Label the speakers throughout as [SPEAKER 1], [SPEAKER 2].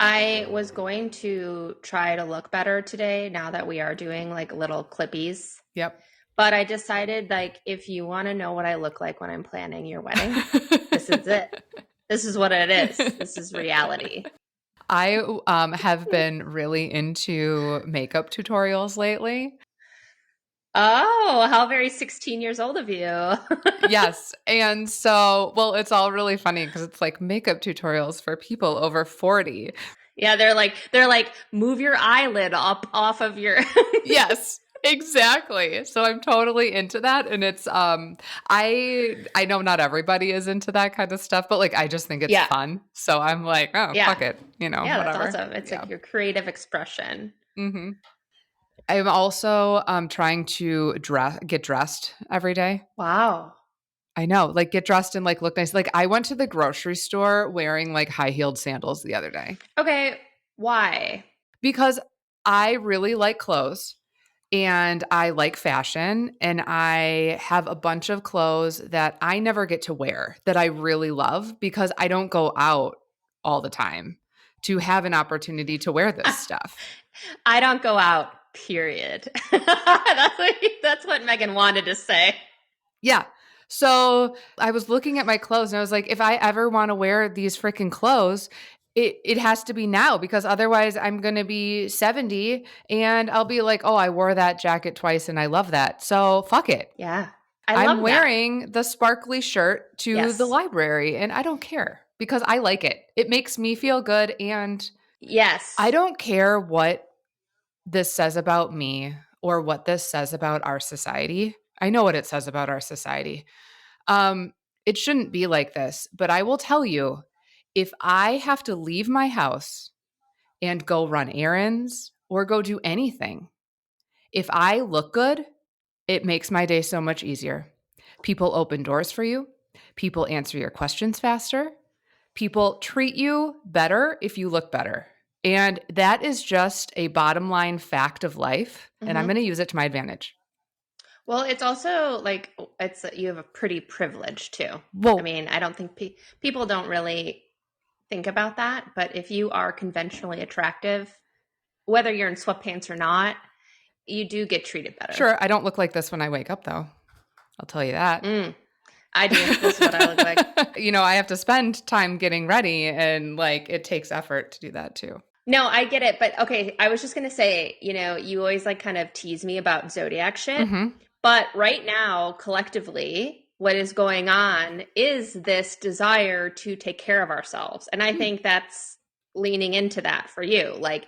[SPEAKER 1] I was going to try to look better today now that we are doing like little clippies.
[SPEAKER 2] Yep.
[SPEAKER 1] But I decided like if you want to know what I look like when I'm planning your wedding, this is it. This is what it is. This is reality.
[SPEAKER 2] I have been really into makeup tutorials lately.
[SPEAKER 1] Oh, how very 16 years old of you.
[SPEAKER 2] Yes. And so, well, it's all really funny because it's like makeup tutorials for people over 40.
[SPEAKER 1] Yeah, they're like move your eyelid up off of your
[SPEAKER 2] Yes, exactly. So I'm totally into that. And it's I know not everybody is into that kind of stuff, but like I just think it's
[SPEAKER 1] Yeah.
[SPEAKER 2] fun. So I'm like, oh,
[SPEAKER 1] Yeah.
[SPEAKER 2] fuck it.
[SPEAKER 1] Yeah, that's
[SPEAKER 2] Whatever.
[SPEAKER 1] awesome. It's like your creative expression.
[SPEAKER 2] Mm-hmm. I'm also trying to get dressed every day.
[SPEAKER 1] Wow.
[SPEAKER 2] I know, like get dressed and like look nice. Like I went to the grocery store wearing like high-heeled sandals the other day
[SPEAKER 1] Okay, why?
[SPEAKER 2] because I really like clothes and I like fashion and I have a bunch of clothes that I never get to wear that I really love because I don't go out all the time to have an opportunity to wear this stuff.
[SPEAKER 1] I don't go out, period. That's what Megan wanted to say.
[SPEAKER 2] Yeah. So I was looking at my clothes and I was like, if I ever want to wear these freaking clothes, it has to be now because otherwise I'm going to be 70 and I'll be like, oh, I wore that jacket twice and I love that. So fuck it.
[SPEAKER 1] Yeah. I
[SPEAKER 2] I'm
[SPEAKER 1] love that.
[SPEAKER 2] wearing the sparkly shirt to
[SPEAKER 1] Yes.
[SPEAKER 2] the library and I don't care because I like it. It makes me feel good and
[SPEAKER 1] Yes.
[SPEAKER 2] I don't care what this says about me or what this says about our society. I know what it says about our society. It shouldn't be like this, but I will tell you, if I have to leave my house and go run errands or go do anything, if I look good, it makes my day so much easier. People open doors for you. People answer your questions faster. People treat you better if you look better. And that is just a bottom line fact of life. And I'm going to use it to my advantage.
[SPEAKER 1] Well, it's also like you have a pretty privilege too.
[SPEAKER 2] Whoa.
[SPEAKER 1] I mean, I don't think people don't really think about that, but if you are conventionally attractive, whether you're in sweatpants or not, you do get treated better.
[SPEAKER 2] Sure, I don't look like this when I wake up though. I'll tell you that.
[SPEAKER 1] I do. This is what I look like.
[SPEAKER 2] I have to spend time getting ready and like it takes effort to do that too.
[SPEAKER 1] No, I get it. But okay, I was just going to say, you always like kind of tease me about zodiac shit.
[SPEAKER 2] Mm-hmm.
[SPEAKER 1] But right now, collectively, what is going on is this desire to take care of ourselves. And I think that's leaning into that for you. Like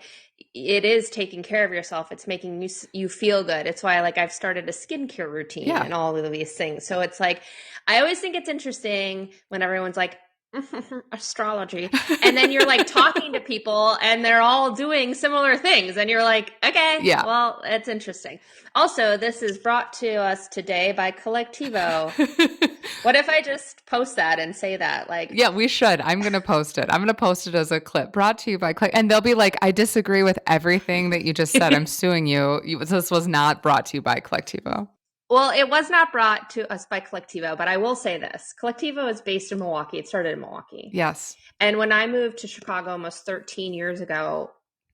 [SPEAKER 1] it is taking care of yourself. It's making you feel good. It's why like I've started a skincare routine and all of these things. So it's like, I always think it's interesting when everyone's like, astrology. And then you're like talking to people and they're all doing similar things. And you're like, okay, well, it's interesting. Also, this is brought to us today by Collectivo. What if I just post that and say that? Like,
[SPEAKER 2] yeah, we should. I'm going to post it. I'm going to post it as a clip brought to you by and they'll be like, I disagree with everything that you just said. I'm suing you. This was not brought to you by Collectivo.
[SPEAKER 1] Well, it was not brought to us by Collectivo, but I will say this. Collectivo is based in Milwaukee. It started in Milwaukee.
[SPEAKER 2] Yes.
[SPEAKER 1] And when I moved to Chicago almost 13 years ago,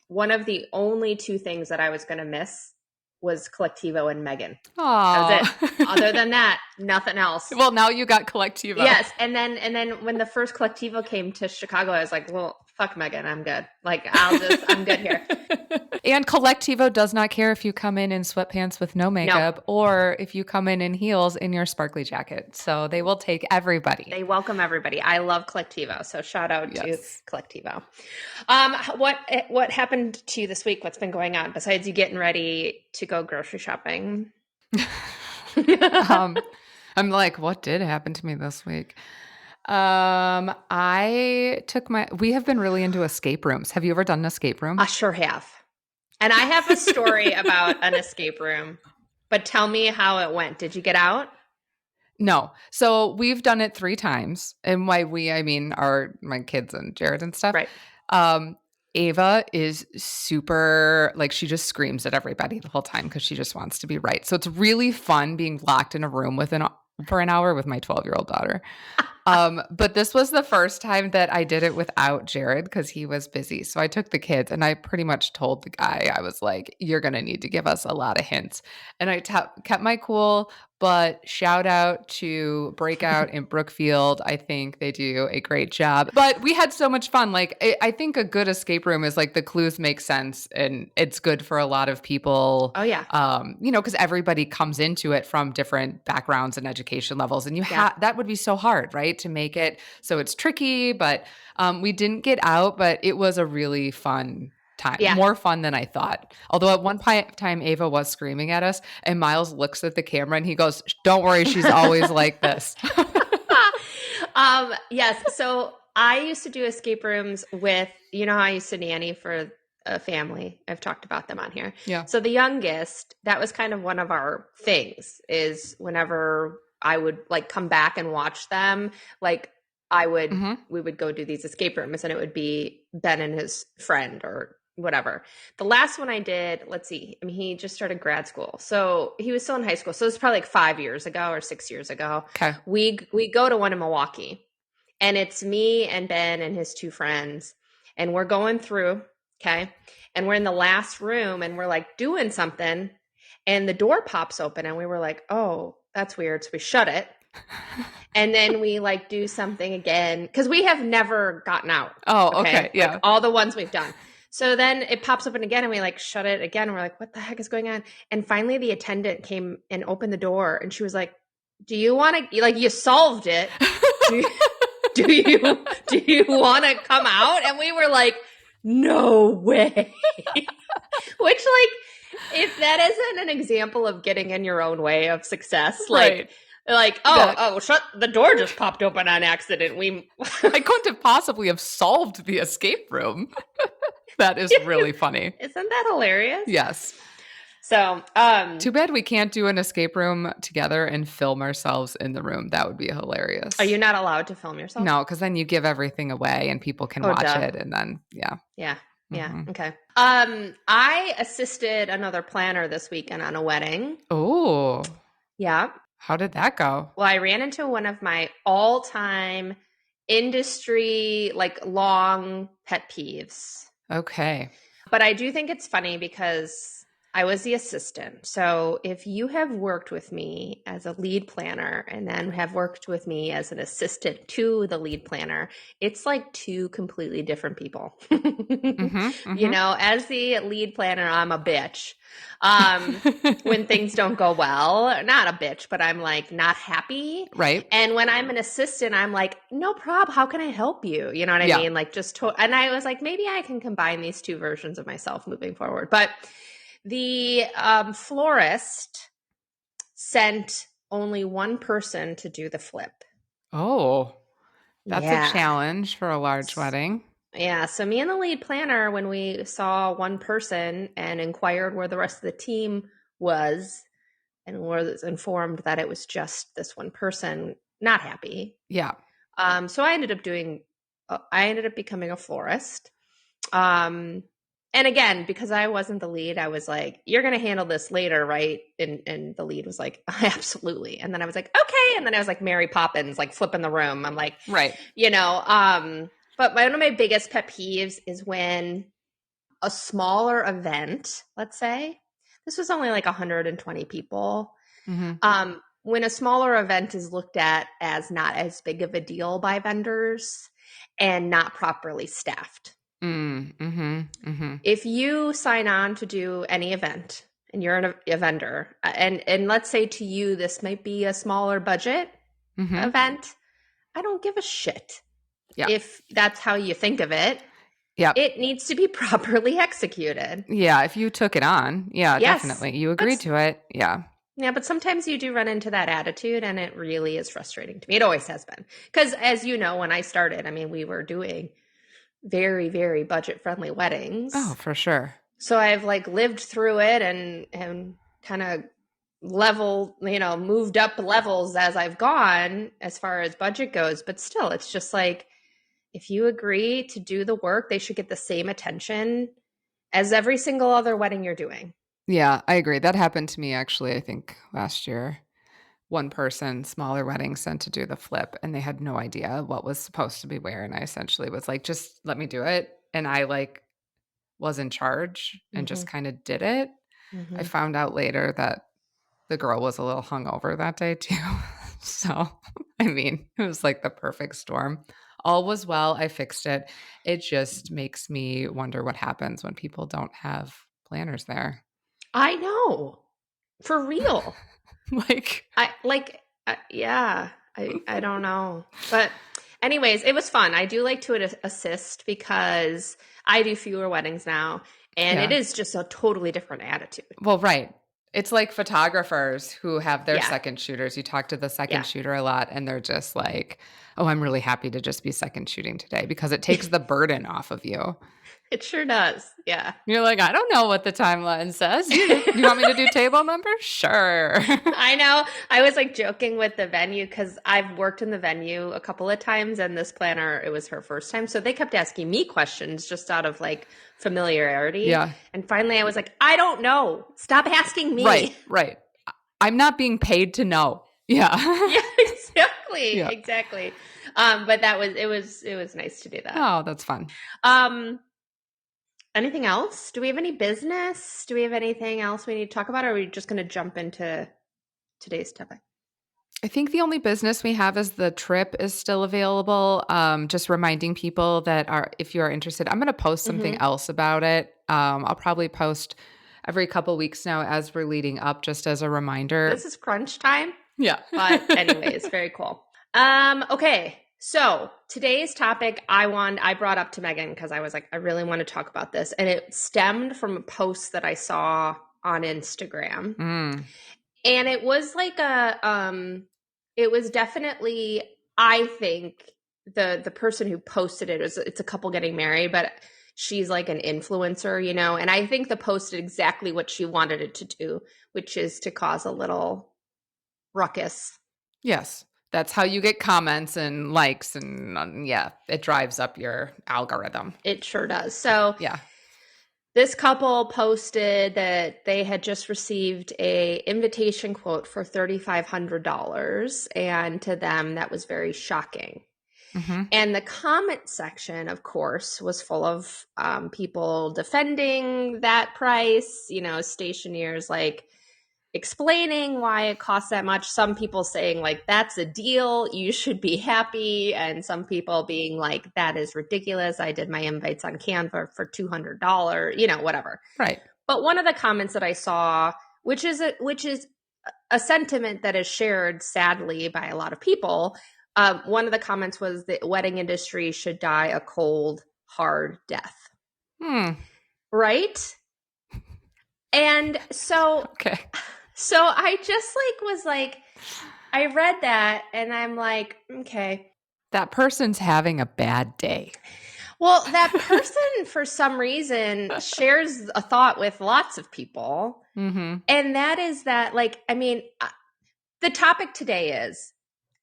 [SPEAKER 1] one of the only two things that I was going to miss was Collectivo and Megan.
[SPEAKER 2] Aww.
[SPEAKER 1] That was it. Other than that, nothing else.
[SPEAKER 2] Well, now you got Collectivo.
[SPEAKER 1] Yes. And then when the first Collectivo came to Chicago, I was like, well, fuck Megan. I'm good. Like, I'm good here.
[SPEAKER 2] And Collectivo does not care if you come in sweatpants with no makeup or if you come in heels in your sparkly jacket. So they will take everybody.
[SPEAKER 1] They welcome everybody. I love Collectivo. So shout out to Collectivo. What happened to you this week? What's been going on besides you getting ready to go grocery shopping?
[SPEAKER 2] I'm like, what did happen to me this week? We have been really into escape rooms. Have you ever done an escape room?
[SPEAKER 1] I sure have. And I have a story about an escape room, but tell me how it went. Did you get out?
[SPEAKER 2] No. So we've done it 3 times. And by I mean my kids and Jared and stuff.
[SPEAKER 1] Right.
[SPEAKER 2] Ava is super, like she just screams at everybody the whole time because she just wants to be right. So it's really fun being locked in a room for an hour with my 12-year-old daughter. But this was the first time that I did it without Jared because he was busy. So I took the kids and I pretty much told the guy, I was like, you're going to need to give us a lot of hints. And I kept my cool, but shout out to Breakout in Brookfield. I think they do a great job. But we had so much fun. Like, I think a good escape room is like the clues make sense and it's good for a lot of people.
[SPEAKER 1] Oh yeah.
[SPEAKER 2] Because everybody comes into it from different backgrounds and education levels. And
[SPEAKER 1] Yeah.
[SPEAKER 2] that would be so hard, right? To make it so it's tricky. But we didn't get out, but it was a really fun time,
[SPEAKER 1] Yeah.
[SPEAKER 2] more fun than I thought. Although at one time Ava was screaming at us and Miles looks at the camera and he goes, don't worry, she's always like this.
[SPEAKER 1] Yes. So I used to do escape rooms with, you know how I used to nanny for a family. I've talked about them on here.
[SPEAKER 2] Yeah.
[SPEAKER 1] So the youngest, that was kind of one of our things is whenever I would like come back and watch them, like we would go do these escape rooms and it would be Ben and his friend or whatever. The last one I did, let's see, I mean, he just started grad school. So he was still in high school. So it was probably like 5 years ago or 6 years ago.
[SPEAKER 2] Okay.
[SPEAKER 1] We go to one in Milwaukee and it's me and Ben and his two friends. And we're going through, okay. And we're in the last room and we're like doing something and the door pops open and we were like, oh, that's weird. So we shut it. And then we like do something again because we have never gotten out.
[SPEAKER 2] Oh, okay. Yeah.
[SPEAKER 1] Like, all the ones we've done. So then it pops open again and we like shut it again. And we're like, what the heck is going on? And finally the attendant came and opened the door and she was like, do you want to, like, you solved it. Do you want to come out? And we were like, no way. Which like, if that isn't an example of getting in your own way of success,
[SPEAKER 2] Right.
[SPEAKER 1] Shut the door just popped open on accident.
[SPEAKER 2] I couldn't have possibly have solved the escape room. That is really funny.
[SPEAKER 1] Isn't that hilarious?
[SPEAKER 2] Yes.
[SPEAKER 1] So,
[SPEAKER 2] too bad we can't do an escape room together and film ourselves in the room. That would be hilarious.
[SPEAKER 1] Are you not allowed to film yourself?
[SPEAKER 2] No, because then you give everything away and people can watch it and then, yeah.
[SPEAKER 1] Yeah. Yeah. Okay. I assisted another planner this weekend on a wedding.
[SPEAKER 2] Oh.
[SPEAKER 1] Yeah.
[SPEAKER 2] How did that go?
[SPEAKER 1] Well, I ran into one of my all-time industry, like long pet peeves.
[SPEAKER 2] Okay.
[SPEAKER 1] But I do think it's funny because I was the assistant. So if you have worked with me as a lead planner and then have worked with me as an assistant to the lead planner, it's like two completely different people. You know, as the lead planner, I'm a bitch. When things don't go well, not a bitch, but I'm like not happy.
[SPEAKER 2] Right.
[SPEAKER 1] And when I'm an assistant, I'm like, no problem. How can I help you? You know what I mean? Like and I was like, maybe I can combine these two versions of myself moving forward. But the florist sent only one person to do the flip.
[SPEAKER 2] Oh, that's a challenge for a large wedding.
[SPEAKER 1] Yeah. So me and the lead planner, when we saw one person and inquired where the rest of the team was and was informed that it was just this one person, not happy.
[SPEAKER 2] Yeah.
[SPEAKER 1] So I ended up becoming a florist. And again, because I wasn't the lead, I was like, you're going to handle this later, right? And the lead was like, absolutely. And then I was like, okay. And then I was like Mary Poppins, like flipping the room. I'm like,
[SPEAKER 2] right.
[SPEAKER 1] You know, but one of my biggest pet peeves is when a smaller event, let's say, this was only like 120 people.
[SPEAKER 2] Mm-hmm.
[SPEAKER 1] When a smaller event is looked at as not as big of a deal by vendors and not properly staffed. If you sign on to do any event and you're a vendor and let's say to you, this might be a smaller budget event, I don't give a shit.
[SPEAKER 2] Yeah.
[SPEAKER 1] If that's how you think of it, it needs to be properly executed.
[SPEAKER 2] Yeah. If you took it on, definitely. You agreed to it. Yeah.
[SPEAKER 1] Yeah, but sometimes you do run into that attitude and it really is frustrating to me. It always has been. Because as you know, when I started, I mean, we were doing very, very budget-friendly weddings.
[SPEAKER 2] Oh, for sure.
[SPEAKER 1] So I've like lived through it and kind of moved up levels as I've gone as far as budget goes. But still, it's just like, if you agree to do the work, they should get the same attention as every single other wedding you're doing.
[SPEAKER 2] Yeah, I agree. That happened to me actually, I think last year. one person, smaller wedding, sent to do the flip, and they had no idea what was supposed to be where, and I essentially was like, "Just let me do it," and I, like, was in charge and just
[SPEAKER 1] Mhm.
[SPEAKER 2] kinda did it. I
[SPEAKER 1] Mhm.
[SPEAKER 2] found out later that the girl was a little hungover that day too. So, I mean, it was like the perfect storm. All was well, I fixed it. It just makes me wonder what happens when people don't have planners there.
[SPEAKER 1] I know. For real.
[SPEAKER 2] Like
[SPEAKER 1] I like yeah, I don't know. But anyways, it was fun. I do like to assist because I do fewer weddings now and it
[SPEAKER 2] yeah.
[SPEAKER 1] is just a totally different attitude.
[SPEAKER 2] Well, right. It's like photographers who have their
[SPEAKER 1] Yeah.
[SPEAKER 2] second shooters. You talk to the second
[SPEAKER 1] Yeah.
[SPEAKER 2] shooter a lot, and they're just like, "Oh, I'm really happy to just be second shooting today because it takes the burden off of you."
[SPEAKER 1] It sure does. Yeah.
[SPEAKER 2] You're like, "I don't know what the timeline says. You want me to do table numbers? Sure."
[SPEAKER 1] I know. I was like joking with the venue because I've worked in the venue a couple of times, and this planner, it was her first time. So they kept asking me questions just out of like familiarity.
[SPEAKER 2] Yeah.
[SPEAKER 1] And finally, I was like, I don't know. Stop asking
[SPEAKER 2] Right,
[SPEAKER 1] me.
[SPEAKER 2] right. I'm not being paid to know. Yeah.
[SPEAKER 1] Yeah, exactly.
[SPEAKER 2] Yeah.
[SPEAKER 1] Exactly. But it was nice to do that.
[SPEAKER 2] Oh, that's fun.
[SPEAKER 1] Um, anything else? Do we have any business? Do we have anything else we need to talk about? Or are we just going to jump into today's topic?
[SPEAKER 2] I think the only business we have is the trip is still available. Just reminding people that are if you are interested, I'm going to post something
[SPEAKER 1] Mm-hmm.
[SPEAKER 2] else about it. I'll probably post every couple weeks now as we're leading up, just as a reminder.
[SPEAKER 1] This is crunch time.
[SPEAKER 2] Yeah.
[SPEAKER 1] But anyways, very cool. Okay. So today's topic I brought up to Megan because I was like, I really want to talk about this. And it stemmed from a post that I saw on Instagram.
[SPEAKER 2] Mm,
[SPEAKER 1] And it was like it was definitely, I think, the person who posted it's a couple getting married, but she's like an influencer, and I think the post did exactly what she wanted it to do, which is to cause a little ruckus.
[SPEAKER 2] yes. That's how you get comments and likes and yeah, it drives up your algorithm.
[SPEAKER 1] It sure does. So
[SPEAKER 2] Yeah.
[SPEAKER 1] this couple posted that they had just received a invitation quote for $3,500, and to them that was very shocking.
[SPEAKER 2] Mhm.
[SPEAKER 1] And the comment section, of course, was full of people defending that price, stationers like explaining why it costs that much. Some people saying, like, that's a deal, you should be happy. And some people being like, that is ridiculous. I did my invites on Canva for $200, whatever.
[SPEAKER 2] Right.
[SPEAKER 1] But one of the comments that I saw, which is a sentiment that is shared sadly by a lot of people, one of the comments was the wedding industry should die a cold, hard death.
[SPEAKER 2] Hmm.
[SPEAKER 1] Right? And so
[SPEAKER 2] Okay.
[SPEAKER 1] I just was like, I read that and I'm like, okay.
[SPEAKER 2] That person's having a bad day.
[SPEAKER 1] Well, that person for some reason shares a thought with lots of people.
[SPEAKER 2] Mhm.
[SPEAKER 1] And that is that, like, I mean, the topic today is,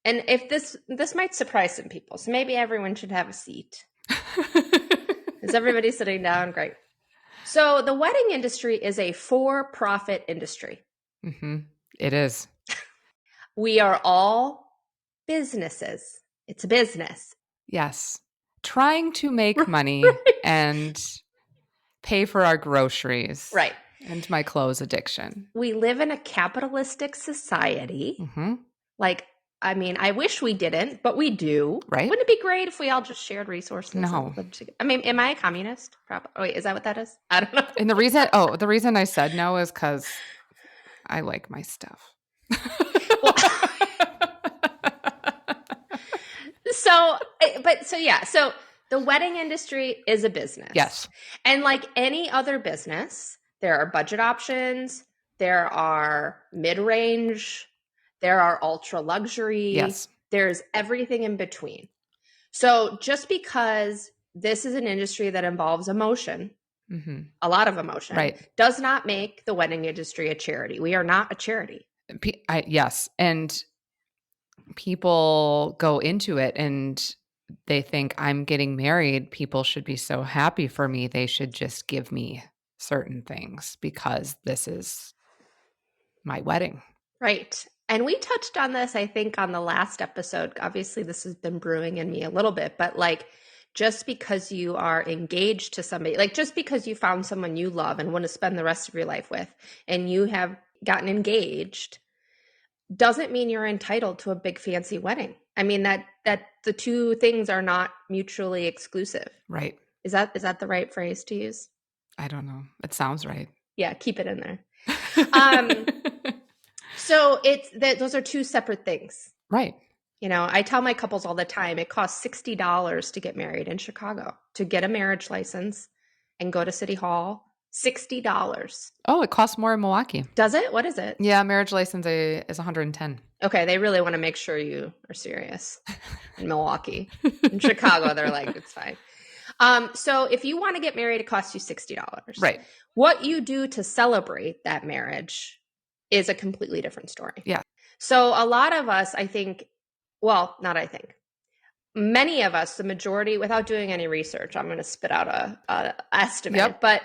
[SPEAKER 1] and if this might surprise some people, so maybe everyone should have a seat. Is everybody sitting down? Great. So the wedding industry is a for-profit industry.
[SPEAKER 2] Mhm. It is.
[SPEAKER 1] We are all businesses. It's a business.
[SPEAKER 2] Yes. Trying to make money
[SPEAKER 1] Right.
[SPEAKER 2] and pay for our groceries
[SPEAKER 1] Right.
[SPEAKER 2] and my clothes addiction.
[SPEAKER 1] We live in a capitalistic society.
[SPEAKER 2] Mhm.
[SPEAKER 1] Like, I mean, I wish we didn't, but we do.
[SPEAKER 2] Right?
[SPEAKER 1] Wouldn't it be great if we all just shared resources?
[SPEAKER 2] No.
[SPEAKER 1] I mean, am I a communist? Probably. Oh, wait, is that what that is? I don't know.
[SPEAKER 2] And the reason I said no is cuz I like my stuff.
[SPEAKER 1] Well, so the wedding industry is a business.
[SPEAKER 2] Yes.
[SPEAKER 1] And like any other business, there are budget options, there are mid-range, there are ultra luxury,
[SPEAKER 2] Yes.
[SPEAKER 1] there's everything in between. So just because this is an industry that involves emotion,
[SPEAKER 2] Mhm.
[SPEAKER 1] a lot of emotion,
[SPEAKER 2] Right.
[SPEAKER 1] does not make the wedding industry a charity. We are not a charity.
[SPEAKER 2] Yes, and people go into it and they think I'm getting married. People should be so happy for me. They should just give me certain things because this is my wedding.
[SPEAKER 1] Right. And we touched on this, I think, on the last episode. Obviously, this has been brewing in me a little bit, but like, just because you are engaged to somebody, like just because you found someone you love and want to spend the rest of your life with, and you have gotten engaged, doesn't mean you're entitled to a big fancy wedding. I mean that the two things are not mutually exclusive.
[SPEAKER 2] Right.
[SPEAKER 1] Is that the right phrase to use?
[SPEAKER 2] I don't know. It sounds right.
[SPEAKER 1] Yeah, keep it in there. Um, so it's that those are two separate things.
[SPEAKER 2] Right.
[SPEAKER 1] You know, I tell my couples all the time it costs $60 to get married in Chicago, to get a marriage license and go to City Hall. $60.
[SPEAKER 2] Oh, it costs more in Milwaukee.
[SPEAKER 1] Does it? What is it?
[SPEAKER 2] Yeah, marriage license is 110.
[SPEAKER 1] Okay, they really want to make sure you are serious in Milwaukee. In Chicago, they're like, it's fine. So if you want to get married, it costs you $60.
[SPEAKER 2] Right.
[SPEAKER 1] What you do to celebrate that marriage is a completely different story.
[SPEAKER 2] Yeah.
[SPEAKER 1] So a lot of us, I think, well, not I think, many of us, the majority, without doing any research, I'm going to spit out a estimate,
[SPEAKER 2] Yep.
[SPEAKER 1] but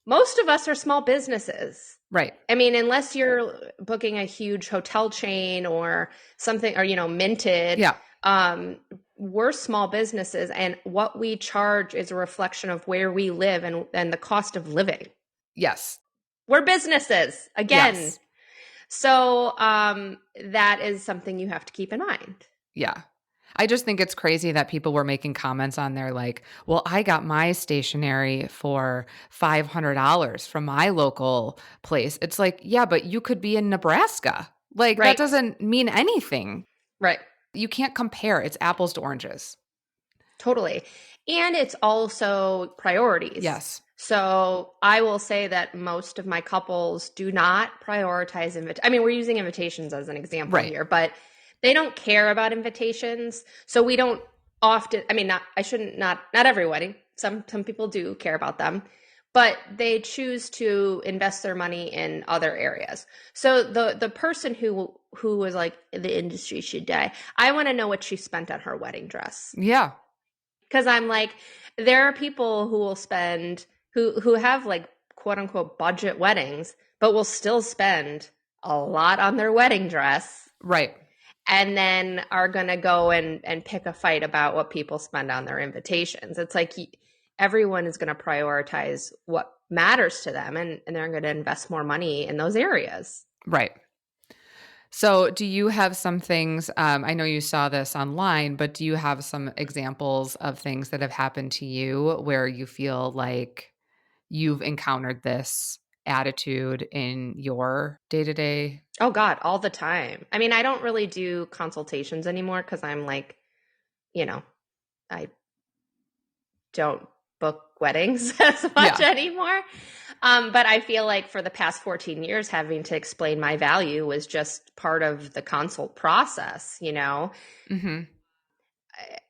[SPEAKER 1] most of us are small businesses.
[SPEAKER 2] Right.
[SPEAKER 1] I mean, unless you're booking a huge hotel chain or something, or, you know, Minted.
[SPEAKER 2] Yeah.
[SPEAKER 1] We're small businesses, and what we charge is a reflection of where we live and the cost of living.
[SPEAKER 2] Yes.
[SPEAKER 1] We're businesses again.
[SPEAKER 2] Yes.
[SPEAKER 1] So that is something you have to keep in mind.
[SPEAKER 2] Yeah. I just think it's crazy that people were making comments on there like, well, I got my stationery for $500 from my local place. It's like, yeah, but you could be in Nebraska. Like,
[SPEAKER 1] Right.
[SPEAKER 2] that doesn't mean anything.
[SPEAKER 1] Right.
[SPEAKER 2] You can't compare. It's apples to oranges.
[SPEAKER 1] Totally. And it's also priorities.
[SPEAKER 2] Yes.
[SPEAKER 1] So I will say that most of my couples do not prioritize I mean, we're using invitations as an example
[SPEAKER 2] Right.
[SPEAKER 1] here, but they don't care about invitations. So we don't often, I mean, not every wedding. Some people do care about them, but they choose to invest their money in other areas. So the person who was like, the industry should die, I want to know what she spent on her wedding dress.
[SPEAKER 2] Yeah.
[SPEAKER 1] Because I'm like, there are people who will spend, who have like quote unquote budget weddings, but will still spend a lot on their wedding dress.
[SPEAKER 2] Right.
[SPEAKER 1] And then are going to go and pick a fight about what people spend on their invitations. It's like everyone is going to prioritize what matters to them, and they're going to invest more money in those areas.
[SPEAKER 2] Right. So do you have some things, I know you saw this online, but do you have some examples of things that have happened to you where you feel like you've encountered this attitude in your day-to-day?
[SPEAKER 1] Oh God, all the time. I mean, I don't really do consultations anymore because I'm like, you know, I don't book weddings as much anymore. But I feel like for the past 14 years, having to explain my value was just part of the consult process, you know?
[SPEAKER 2] Mm-hmm.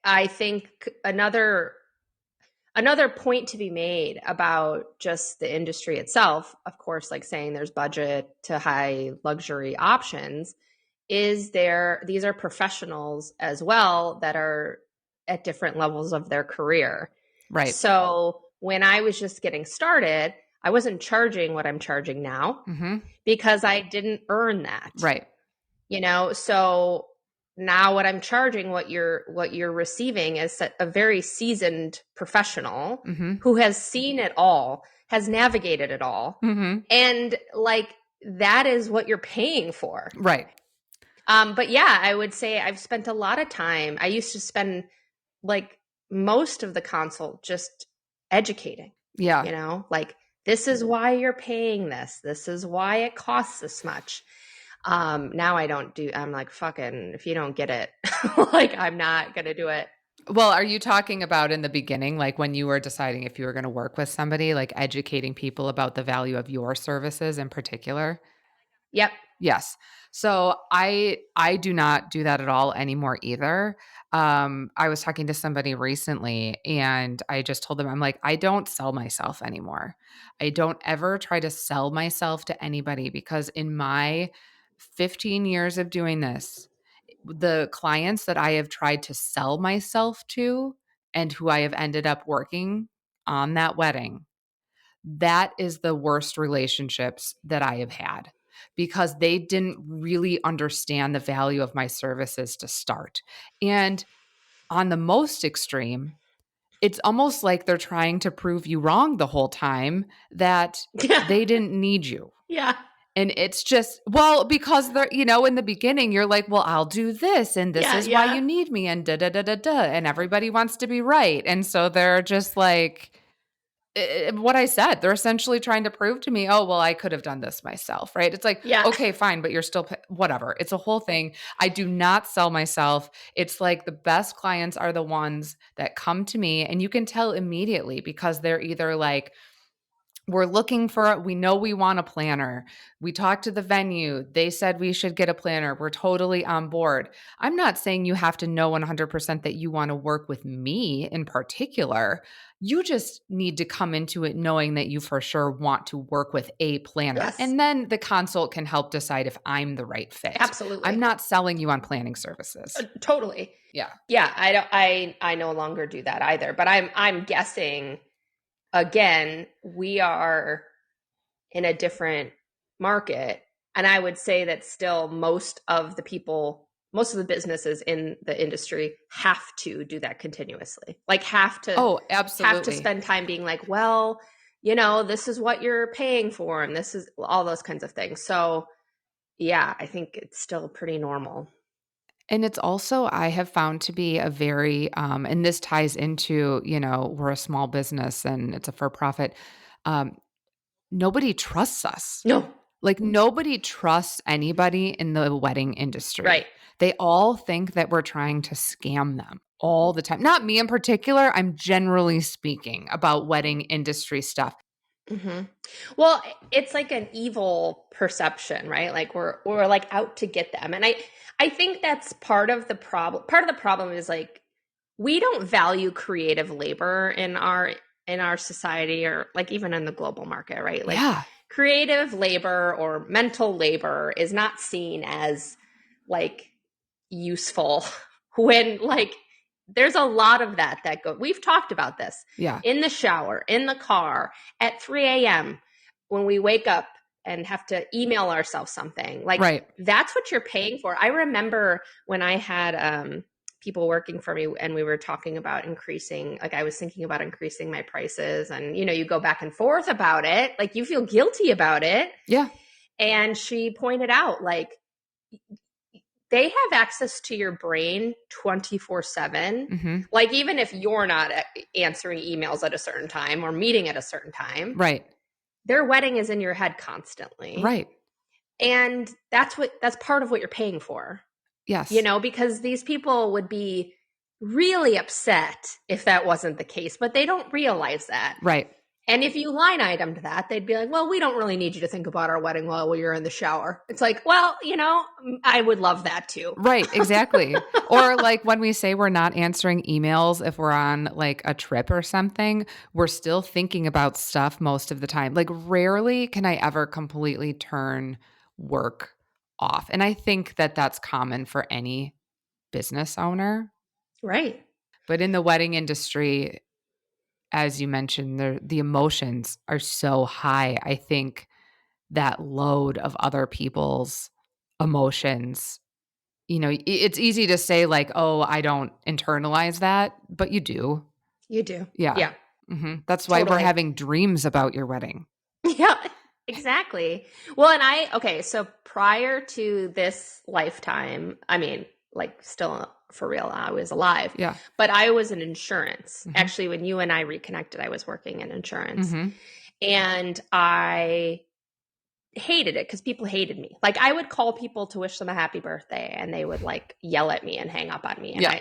[SPEAKER 1] I think another point to be made about just the industry itself, of course, like saying there's budget to high luxury options, is these are professionals as well that are at different levels of their career.
[SPEAKER 2] Right.
[SPEAKER 1] So when I was just getting started, I wasn't charging what I'm charging now because I didn't earn that.
[SPEAKER 2] Right.
[SPEAKER 1] You know, so now what I'm charging, what you're receiving is a very seasoned professional who has seen it all, has navigated it all. And like, that is what you're paying for.
[SPEAKER 2] Right.
[SPEAKER 1] But yeah, I would say I've spent a lot of time. I used to spend like most of the consult just educating.
[SPEAKER 2] Yeah.
[SPEAKER 1] You know, like, this is why you're paying this. This is why it costs this much. Now I'm like, fucking, if you don't get it, like, I'm not going to do it.
[SPEAKER 2] Well, are you talking about in the beginning, like when you were deciding if you were going to work with somebody, like educating people about the value of your services in particular?
[SPEAKER 1] Yep.
[SPEAKER 2] Yes. So I do not do that at all anymore either. I was talking to somebody recently and I just told them, I'm like, I don't sell myself anymore. I don't ever try to sell myself to anybody because in my 15 years of doing this, the clients that I have tried to sell myself to and who I have ended up working on that wedding, that is the worst relationships that I have had. because they didn't really understand the value of my services to start. And on the most extreme, it's almost like they're trying to prove you wrong the whole time, that
[SPEAKER 1] Yeah.
[SPEAKER 2] they didn't need you.
[SPEAKER 1] Yeah.
[SPEAKER 2] And it's just, well, because they're, in the beginning, you're like, well, I'll do this, and this
[SPEAKER 1] Yeah.
[SPEAKER 2] is why
[SPEAKER 1] Yeah.
[SPEAKER 2] you need me, and da da da da da. And everybody wants to be right. And so they're just like, what I said, they're essentially trying to prove to me, oh, well, I could have done this myself, right? It's like,
[SPEAKER 1] Yeah.
[SPEAKER 2] okay, fine, but you're still, whatever. It's a whole thing. I do not sell myself. It's like the best clients are the ones that come to me, and you can tell immediately because they're either like, we're looking for, we know we want a planner. We talked to the venue. They said we should get a planner. We're totally on board. I'm not saying you have to know 100% that you want to work with me in particular. You just need to come into it knowing that you for sure want to work with a planner.
[SPEAKER 1] Yes.
[SPEAKER 2] And then the consult can help decide if I'm the right fit. I'm
[SPEAKER 1] Absolutely.
[SPEAKER 2] not selling you on planning services.
[SPEAKER 1] Totally.
[SPEAKER 2] Yeah.
[SPEAKER 1] Yeah. I no longer do that either. But I'm guessing, again, we are in a different market. And I would say that still most of the businesses in the industry have to do that continuously. Like have
[SPEAKER 2] Oh,
[SPEAKER 1] to
[SPEAKER 2] absolutely.
[SPEAKER 1] spend time being like, well, this is what you're paying for, and this is all those kinds of things. So yeah, I think it's still pretty normal.
[SPEAKER 2] And it's also, I have found to be a very, and this ties into, we're a small business and it's a for profit. Um, Nobody trusts us.
[SPEAKER 1] No.
[SPEAKER 2] Like nobody trusts anybody in the wedding industry.
[SPEAKER 1] Right.
[SPEAKER 2] They all think that we're trying to scam them all the time. Not me in particular. I'm generally speaking about wedding industry stuff.
[SPEAKER 1] hmm Well, it's like an evil perception, right? Like we're like out to get them, and I think that's part of the problem. Part of the problem is like we don't value creative labor in our society, or like even in the global market, right? Like
[SPEAKER 2] Yeah.
[SPEAKER 1] creative labor or mental labor is not seen as like useful when like there's a lot of that go. We've talked about this
[SPEAKER 2] Yeah.
[SPEAKER 1] in the shower, in the car, at 3 a.m. when we wake up and have to email ourselves something. Like
[SPEAKER 2] Right.
[SPEAKER 1] that's what you're paying for. I remember when I had people working for me and we were talking about increasing, like I was thinking about increasing my prices, and you go back and forth about it. Like you feel guilty about it.
[SPEAKER 2] Yeah.
[SPEAKER 1] And she pointed out like they have access to your brain 24/7.
[SPEAKER 2] Mm-hmm.
[SPEAKER 1] Like even if you're not answering emails at a certain time or meeting at a certain time,
[SPEAKER 2] Right.
[SPEAKER 1] their wedding is in your head constantly.
[SPEAKER 2] Right.
[SPEAKER 1] And that's part of what you're paying for.
[SPEAKER 2] Yes.
[SPEAKER 1] Because these people would be really upset if that wasn't the case, but they don't realize that.
[SPEAKER 2] Right.
[SPEAKER 1] And if you line itemed that, they'd be like, well, we don't really need you to think about our wedding while you're in the shower. It's like, well, I would love that too.
[SPEAKER 2] Right, exactly. Or like when we say we're not answering emails if we're on like a trip or something, we're still thinking about stuff most of the time. Like rarely can I ever completely turn work off. And I think that that's common for any business owner.
[SPEAKER 1] Right.
[SPEAKER 2] But in the wedding industry, as you mentioned, the emotions are so high. I think that load of other people's emotions, it's easy to say like, oh, I don't internalize that, but you do.
[SPEAKER 1] You do.
[SPEAKER 2] Yeah.
[SPEAKER 1] Yeah.
[SPEAKER 2] That's why we're
[SPEAKER 1] Totally.
[SPEAKER 2] having dreams about your wedding.
[SPEAKER 1] Yeah, exactly. Well, okay, so prior to this lifetime, I mean, like still for real, I was alive.
[SPEAKER 2] Yeah.
[SPEAKER 1] But I was in insurance.
[SPEAKER 2] Mhm.
[SPEAKER 1] Actually, when you and I reconnected, I was working in insurance.
[SPEAKER 2] Mm-hmm.
[SPEAKER 1] And I hated it because people hated me. Like I would call people to wish them a happy birthday and they would like yell at me and hang up on me. And
[SPEAKER 2] Yeah.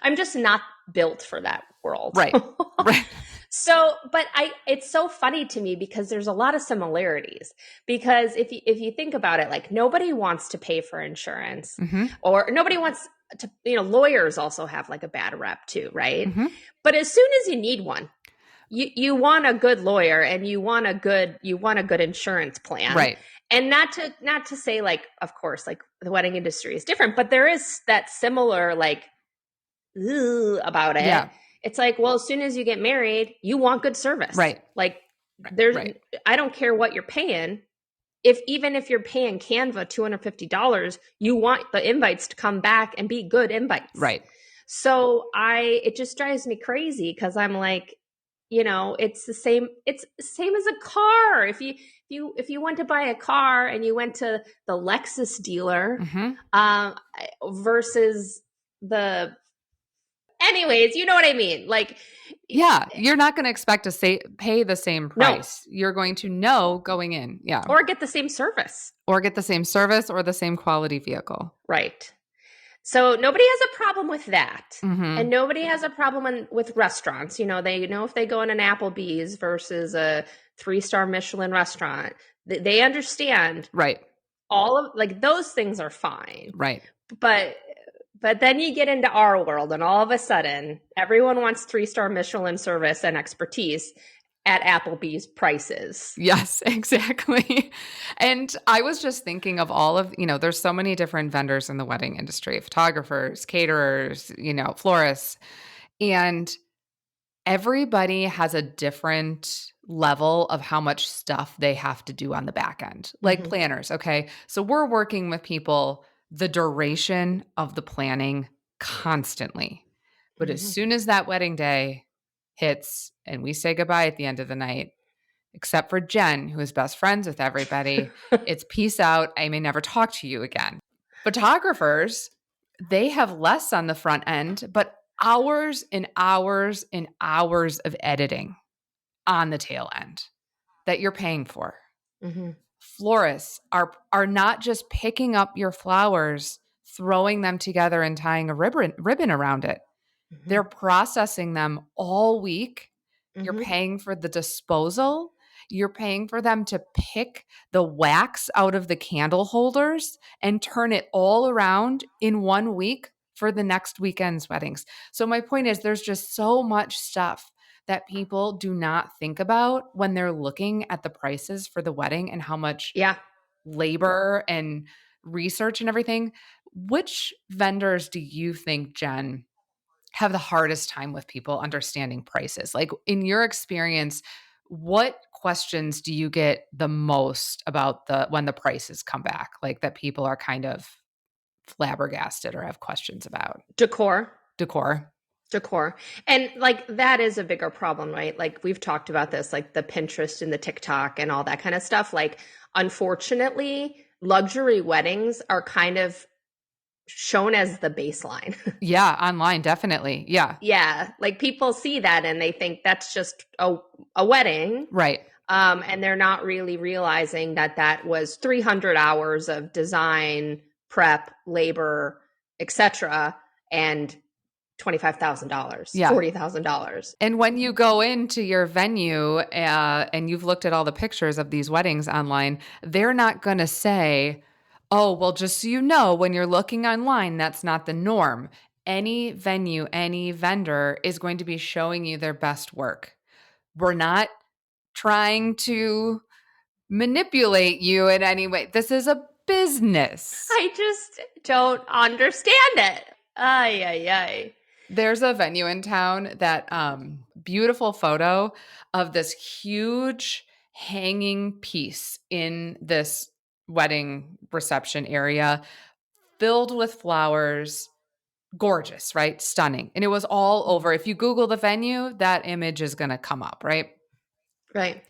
[SPEAKER 1] I'm just not built for that world.
[SPEAKER 2] Right. Right.
[SPEAKER 1] So, but it's so funny to me because there's a lot of similarities. Because if you think about it, like nobody wants to pay for insurance,
[SPEAKER 2] Mm-hmm.
[SPEAKER 1] or nobody wants to, lawyers also have like a bad rep too, right?
[SPEAKER 2] Mm-hmm.
[SPEAKER 1] But as soon as you need one, you want a good lawyer and you want a good insurance plan.
[SPEAKER 2] Right.
[SPEAKER 1] And not to say like, of course, like the wedding industry is different, but there is that similar like about it.
[SPEAKER 2] Yeah.
[SPEAKER 1] It's like, well, as soon as you get married, you want good service.
[SPEAKER 2] Right.
[SPEAKER 1] Like
[SPEAKER 2] Right.
[SPEAKER 1] I don't care what you're paying. if even if you're paying Canva $250, you want the invites to come back and be good invites.
[SPEAKER 2] Right.
[SPEAKER 1] So it just drives me crazy because I'm like, it's the same as a car. If you went to buy a car and you went to the Lexus dealer,
[SPEAKER 2] Mm-hmm.
[SPEAKER 1] um, versus the, anyways, you know what I mean? Like,
[SPEAKER 2] Yeah, you're not going to expect to pay the same
[SPEAKER 1] no,
[SPEAKER 2] price. You're going to know going in. Yeah.
[SPEAKER 1] or get the same service.
[SPEAKER 2] Or get the same service or the same quality vehicle.
[SPEAKER 1] Right. So nobody has a problem with that.
[SPEAKER 2] Mm-hmm.
[SPEAKER 1] And nobody has a problem with restaurants. They know if they go in an Applebee's versus a 3-star Michelin restaurant, they understand
[SPEAKER 2] Right.
[SPEAKER 1] all of, like, those things are fine.
[SPEAKER 2] Right.
[SPEAKER 1] But then you get into our world and all of a sudden everyone wants 3-star Michelin service and expertise at Applebee's prices.
[SPEAKER 2] Yes, exactly. And I was just thinking of all of, there's so many different vendors in the wedding industry, photographers, caterers, florists, and everybody has a different level of how much stuff they have to do on the back end. Like
[SPEAKER 1] Mm-hmm.
[SPEAKER 2] planners, okay? So we're working with people the duration of the planning constantly. But as
[SPEAKER 1] Mm-hmm.
[SPEAKER 2] soon as that wedding day hits and we say goodbye at the end of the night, except for Jen, who is best friends with everybody, it's peace out. I may never talk to you again. Photographers, they have less on the front end, but hours and hours and hours of editing on the tail end that you're paying for.
[SPEAKER 1] Mm-hmm.
[SPEAKER 2] Florists are not just picking up your flowers, throwing them together and tying a ribbon around it.
[SPEAKER 1] Mm-hmm.
[SPEAKER 2] They're processing them all week. You're
[SPEAKER 1] Mm-hmm.
[SPEAKER 2] paying for the disposal. You're paying for them to pick the wax out of the candle holders and turn it all around in 1 week for the next weekend's weddings. So my point is there's just so much stuff that people do not think about when they're looking at the prices for the wedding and how much
[SPEAKER 1] Yeah.
[SPEAKER 2] labor and research and everything. Which vendors do you think, Jen, have the hardest time with people understanding prices? Like in your experience, what questions do you get the most about when the prices come back? Like that people are kind of flabbergasted or have questions about?
[SPEAKER 1] Decor.
[SPEAKER 2] Decor.
[SPEAKER 1] And like that is a bigger problem, right? Like we've talked about this, like the Pinterest and the TikTok and all that kind of stuff. Like, unfortunately, luxury weddings are kind of shown as the baseline.
[SPEAKER 2] Yeah, online, definitely. Yeah.
[SPEAKER 1] Yeah, like people see that and they think that's just a wedding.
[SPEAKER 2] Right.
[SPEAKER 1] And they're not really realizing that was 300 hours of design, prep, labor, etc., and $25,000,
[SPEAKER 2] Yeah.
[SPEAKER 1] $40,000.
[SPEAKER 2] And when you go into your venue and you've looked at all the pictures of these weddings online, they're not going to say, oh, well, just so you know, when you're looking online, that's not the norm. Any venue, any vendor is going to be showing you their best work. We're not trying to manipulate you in any way. This is a business.
[SPEAKER 1] I just don't understand it. Ay, ay, ay.
[SPEAKER 2] There's a venue in town that beautiful photo of this huge hanging piece in this wedding reception area filled with flowers. Gorgeous, right? Stunning. And it was all over. If you Google the venue, that image is going to come up, right?
[SPEAKER 1] Right.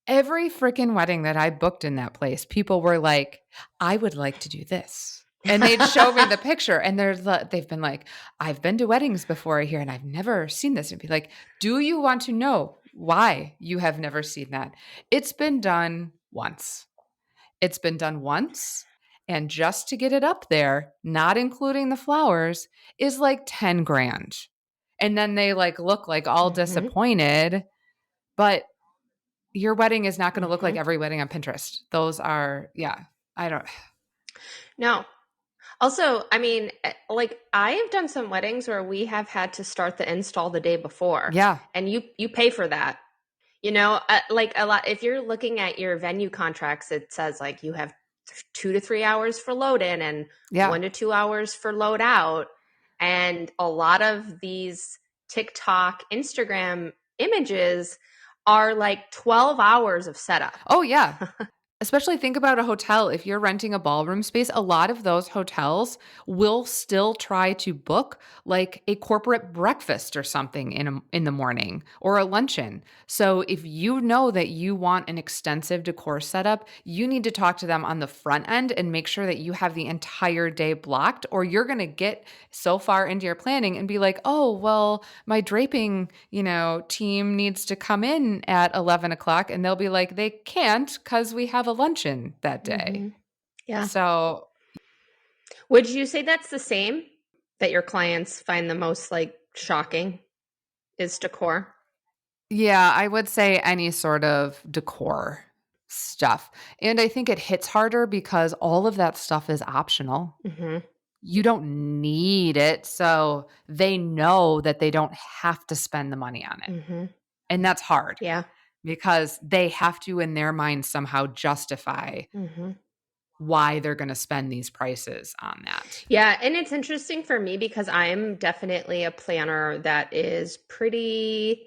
[SPEAKER 2] Every freaking wedding that I booked in that place, people were like, I would like to do this. And they'd show me the picture and they've been like, I've been to weddings before here and I've never seen this. And be like, do you want to know why you have never seen that? It's been done once. It's been done once. And just to get it up there, not including the flowers, is like 10 grand. And then they like look like all disappointed. But your wedding is not going to look like every wedding on Pinterest. Those are, yeah, I don't.
[SPEAKER 1] No. Also, I mean, like I have done some weddings where we have had to start the install the day before.
[SPEAKER 2] Yeah.
[SPEAKER 1] And you pay for that. Like a lot, if you're looking at your venue contracts, it says like you have 2 to 3 hours for load in and 1 to 2 hours for load out. And a lot of these TikTok, Instagram images are like 12 hours of setup.
[SPEAKER 2] Oh, yeah. Especially think about a hotel. If you're renting a ballroom space, a lot of those hotels will still try to book like a corporate breakfast or something in the morning or a luncheon. So if you know that you want an extensive decor setup, you need to talk to them on the front end and make sure that you have the entire day blocked, or you're going to get so far into your planning and be like, "Oh, well, my draping, team needs to come in at 11 o'clock." And they'll be like, they can't because we have a luncheon that day.
[SPEAKER 1] Mm-hmm. Yeah.
[SPEAKER 2] So,
[SPEAKER 1] Would you say that's the same that your clients find the most like shocking is decor?
[SPEAKER 2] yeah, I would say any sort of decor stuff. And I think it hits harder because all of that stuff is optional.
[SPEAKER 1] Mm-hmm.
[SPEAKER 2] You don't need it. So they know that they don't have to spend the money on it.
[SPEAKER 1] Mm-hmm.
[SPEAKER 2] And that's hard
[SPEAKER 1] Yeah.
[SPEAKER 2] because they have to, in their mind, somehow justify
[SPEAKER 1] Mm-hmm.
[SPEAKER 2] why they're going to spend these prices on that.
[SPEAKER 1] Yeah, and it's interesting for me because I'm definitely a planner that is pretty.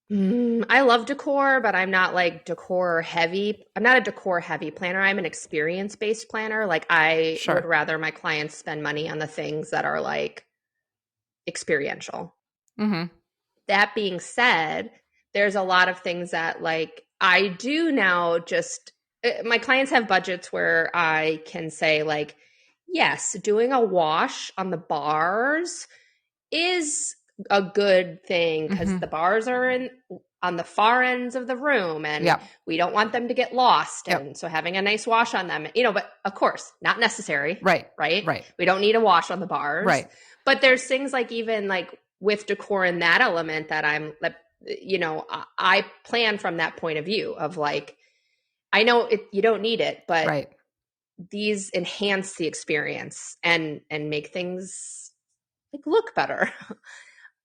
[SPEAKER 1] I love decor, but I'm not like decor heavy. I'm not a decor heavy planner. I'm an experience based planner. Like, I would
[SPEAKER 2] Sure.
[SPEAKER 1] rather my clients spend money on the things that are like experiential.
[SPEAKER 2] Mm-hmm.
[SPEAKER 1] That being said, there's a lot of things that like I do now just my clients have budgets where I can say like, yes, doing a wash on the bars is a good thing because
[SPEAKER 2] Mm-hmm.
[SPEAKER 1] the bars are in on the far ends of the room and
[SPEAKER 2] Yep.
[SPEAKER 1] we don't want them to get lost,
[SPEAKER 2] Yep.
[SPEAKER 1] and so having a nice wash on them, but of course not necessary,
[SPEAKER 2] Right.
[SPEAKER 1] right?
[SPEAKER 2] Right.
[SPEAKER 1] We don't need a wash on the bars,
[SPEAKER 2] Right.
[SPEAKER 1] but there's things like even like with decor in that element that I'm like, I plan from that point of view of like, I know you don't need it, but
[SPEAKER 2] Right.
[SPEAKER 1] these enhance the experience and make things like look better.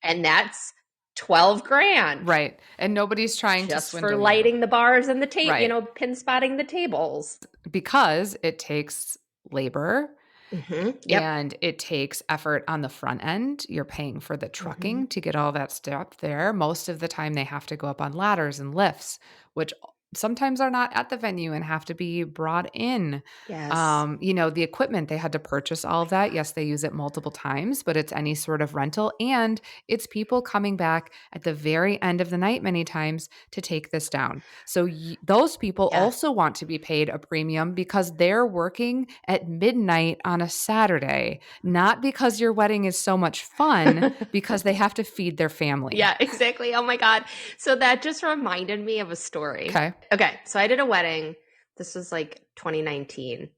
[SPEAKER 1] And that's 12 grand
[SPEAKER 2] Right. And nobody's trying to
[SPEAKER 1] just for
[SPEAKER 2] swindle you.
[SPEAKER 1] lighting the bars and the
[SPEAKER 2] Right.
[SPEAKER 1] pin spotting the tables.
[SPEAKER 2] Because it takes labor
[SPEAKER 1] Mm-hmm. Yep.
[SPEAKER 2] and it takes effort on the front end. You're paying for the
[SPEAKER 1] Mm-hmm.
[SPEAKER 2] trucking to get all that stuff there. Most of the time, they have to go up on ladders and lifts, which sometimes are not at the venue and have to be brought in.
[SPEAKER 1] Yes.
[SPEAKER 2] The equipment, they had to purchase all of that. Yes, they use it multiple times, but it's any sort of rental. And it's people coming back at the very end of the night many times to take this down. So those people
[SPEAKER 1] Yeah.
[SPEAKER 2] also want to be paid a premium because they're working at midnight on a Saturday, not because your wedding is so much fun, because they have to feed their family.
[SPEAKER 1] Yeah, exactly. Oh my God. So that just reminded me of a story.
[SPEAKER 2] Okay.
[SPEAKER 1] Okay. So I did a wedding. This was like 2019.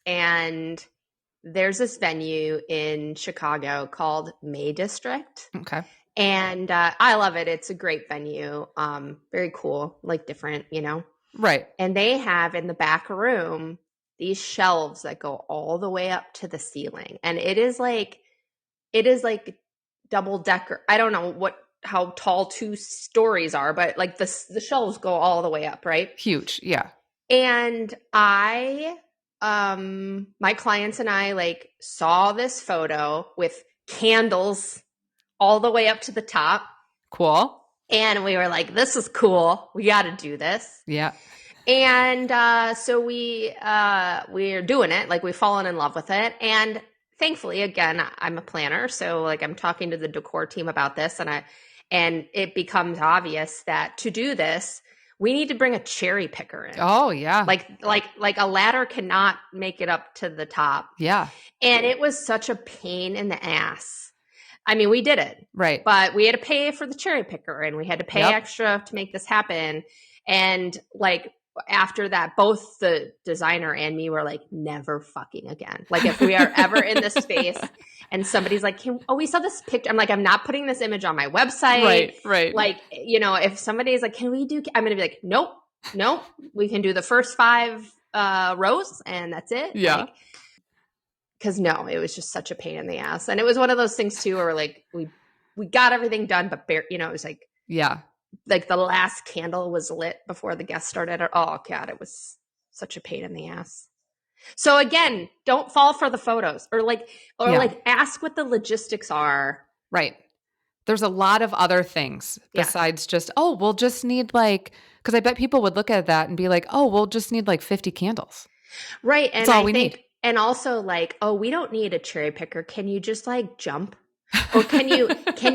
[SPEAKER 1] And there's this venue in Chicago called May District.
[SPEAKER 2] Okay.
[SPEAKER 1] And I love it. It's a great venue. Very cool, like different,
[SPEAKER 2] Right.
[SPEAKER 1] And they have in the back room these shelves that go all the way up to the ceiling. And it is like double decker. I don't know how tall 2 stories are, but like the shelves go all the way up, right?
[SPEAKER 2] Huge. Yeah.
[SPEAKER 1] And my clients and I like saw this photo with candles all the way up to the top.
[SPEAKER 2] Cool.
[SPEAKER 1] And we were like, this is cool. We got to do this.
[SPEAKER 2] Yeah.
[SPEAKER 1] And so we're doing it. Like, we've fallen in love with it. And thankfully, again, I'm a planner. So like, I'm talking to the decor team about this, and it becomes obvious that to do this, we need to bring a cherry picker in.
[SPEAKER 2] Oh, yeah.
[SPEAKER 1] Like a ladder cannot make it up to the top.
[SPEAKER 2] Yeah.
[SPEAKER 1] And it was such a pain in the ass. I mean, we did it.
[SPEAKER 2] Right.
[SPEAKER 1] But we had to pay for the cherry picker, and we had to pay extra to make this happen. And like, after that, both the designer and me were like, never fucking again. Like, if we are ever in this space and somebody's like, we saw this picture. I'm like, I'm not putting this image on my website.
[SPEAKER 2] Right.
[SPEAKER 1] Like, if somebody's like, can we do, I'm going to be like, nope, we can do the first 5 rows and that's it.
[SPEAKER 2] Yeah.
[SPEAKER 1] Like, because no, it was just such a pain in the ass. And it was one of those things too, where like, we got everything done, but it was like,
[SPEAKER 2] yeah.
[SPEAKER 1] Like the last candle was lit before the guests started. Oh God, it was such a pain in the ass. So again, don't fall for the photos or like ask what the logistics are.
[SPEAKER 2] Right. there's a lot of other things
[SPEAKER 1] Yes.
[SPEAKER 2] besides just, oh, we'll just need like, because I bet people would look at that and be like, oh, we'll just need like 50 candles.
[SPEAKER 1] Right.
[SPEAKER 2] That's
[SPEAKER 1] And
[SPEAKER 2] all
[SPEAKER 1] I
[SPEAKER 2] we need.
[SPEAKER 1] think, and also like, oh, we don't need a cherry picker. Can you just like jump? Or can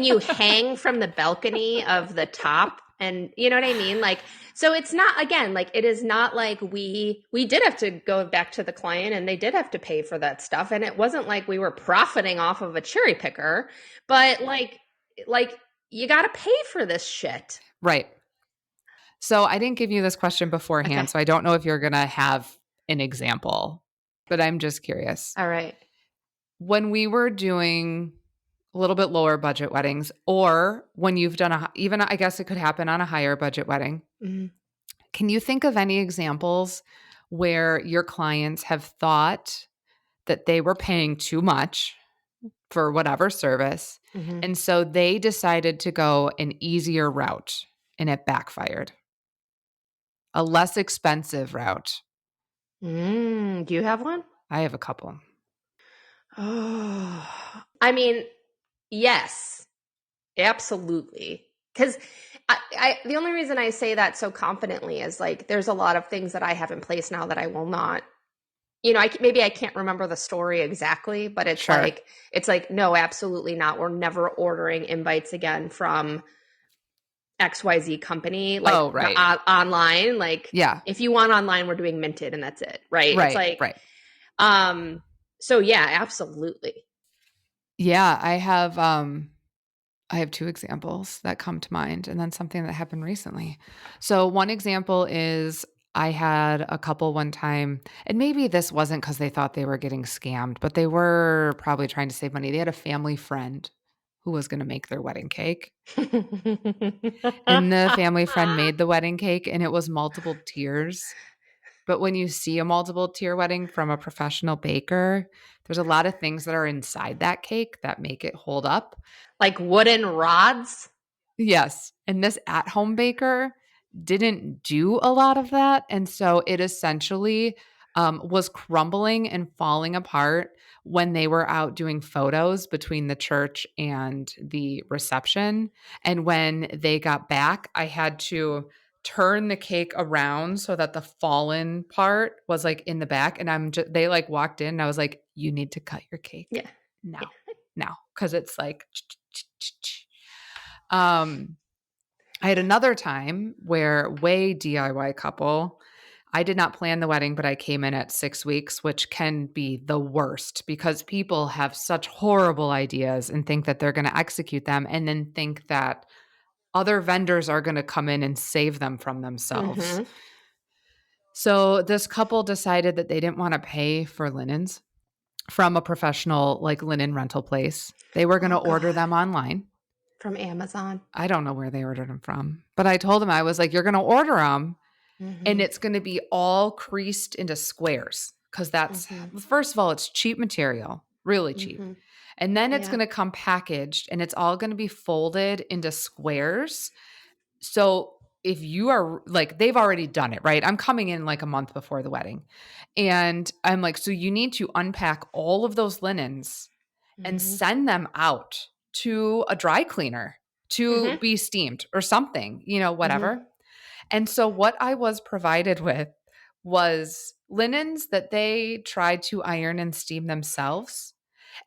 [SPEAKER 1] you hang from the balcony of the top? And you know what I mean? Like, so it's not, again, like it is not like we did have to go back to the client and they did have to pay for that stuff. And it wasn't like we were profiting off of a cherry picker, but like you gotta pay for this shit.
[SPEAKER 2] Right. So I didn't give you this question beforehand,
[SPEAKER 1] Okay.
[SPEAKER 2] so I don't know if you're going to have an example, but I'm just curious.
[SPEAKER 1] All right.
[SPEAKER 2] When we were doing a little bit lower budget weddings, or when you've done even I guess it could happen on a higher budget wedding,
[SPEAKER 1] Mm-hmm.
[SPEAKER 2] can you think of any examples where your clients have thought that they were paying too much for whatever service,
[SPEAKER 1] Mm-hmm.
[SPEAKER 2] and so they decided to go an easier route and it backfired? A less expensive route.
[SPEAKER 1] Do you have one?
[SPEAKER 2] I have a couple.
[SPEAKER 1] Oh, I mean, yes, absolutely. Because the only reason I say that so confidently is like there's a lot of things that I have in place now that I will not. Maybe I can't remember the story exactly, but
[SPEAKER 2] Sure.
[SPEAKER 1] it's like no, absolutely not. We're never ordering invites again from XYZ company, like
[SPEAKER 2] Oh, right.
[SPEAKER 1] online. Like
[SPEAKER 2] Yeah.
[SPEAKER 1] if you want online, we're doing Minted, and that's it, right? It's
[SPEAKER 2] Right,
[SPEAKER 1] like,
[SPEAKER 2] right.
[SPEAKER 1] um, so yeah, absolutely.
[SPEAKER 2] Yeah, I have two examples that come to mind and then something that happened recently. So one example is I had a couple one time, and maybe this wasn't because they thought they were getting scammed, but they were probably trying to save money. They had a family friend who was going to make their wedding cake. And the family friend made the wedding cake and it was multiple tiers. But when you see a multiple tier wedding from a professional baker, there's a lot of things that are inside that cake that make it hold up.
[SPEAKER 1] Like wooden rods.
[SPEAKER 2] Yes. And this at home baker didn't do a lot of that. And so it essentially was crumbling and falling apart when they were out doing photos between the church and the reception. And when they got back, I had to turn the cake around so that the fallen part was like in the back. And they like walked in and I was like, you need to cut your cake
[SPEAKER 1] Yeah.
[SPEAKER 2] now, now. Cause it's like, um, I had another time where way DIY couple. I did not plan the wedding, but I came in at 6 weeks, which can be the worst because people have such horrible ideas and think that they're going to execute them and then think that other vendors are going to come in and save them from themselves.
[SPEAKER 1] Mm-hmm.
[SPEAKER 2] So this couple decided that they didn't want to pay for linens from a professional like linen rental place. They were going to
[SPEAKER 1] Oh
[SPEAKER 2] order
[SPEAKER 1] God.
[SPEAKER 2] them online.
[SPEAKER 1] From Amazon.
[SPEAKER 2] I don't know where they ordered them from, but I told them, I was like, you're going to order them and
[SPEAKER 1] Mm-hmm.
[SPEAKER 2] it's going to be all creased into squares because that's,
[SPEAKER 1] Mm-hmm.
[SPEAKER 2] first of all, it's cheap material, really cheap.
[SPEAKER 1] Mm-hmm.
[SPEAKER 2] And then it's
[SPEAKER 1] Yeah.
[SPEAKER 2] going to come packaged and it's all going to be folded into squares. So if you are like, they've already done it, right? I'm coming in like a month before the wedding. And I'm like, so you need to unpack all of those linens and
[SPEAKER 1] Mm-hmm.
[SPEAKER 2] send them out to a dry cleaner to
[SPEAKER 1] Mm-hmm.
[SPEAKER 2] be steamed or something,
[SPEAKER 1] Mm-hmm.
[SPEAKER 2] whatever. And so what I was provided with was linens that they tried to iron and steam themselves.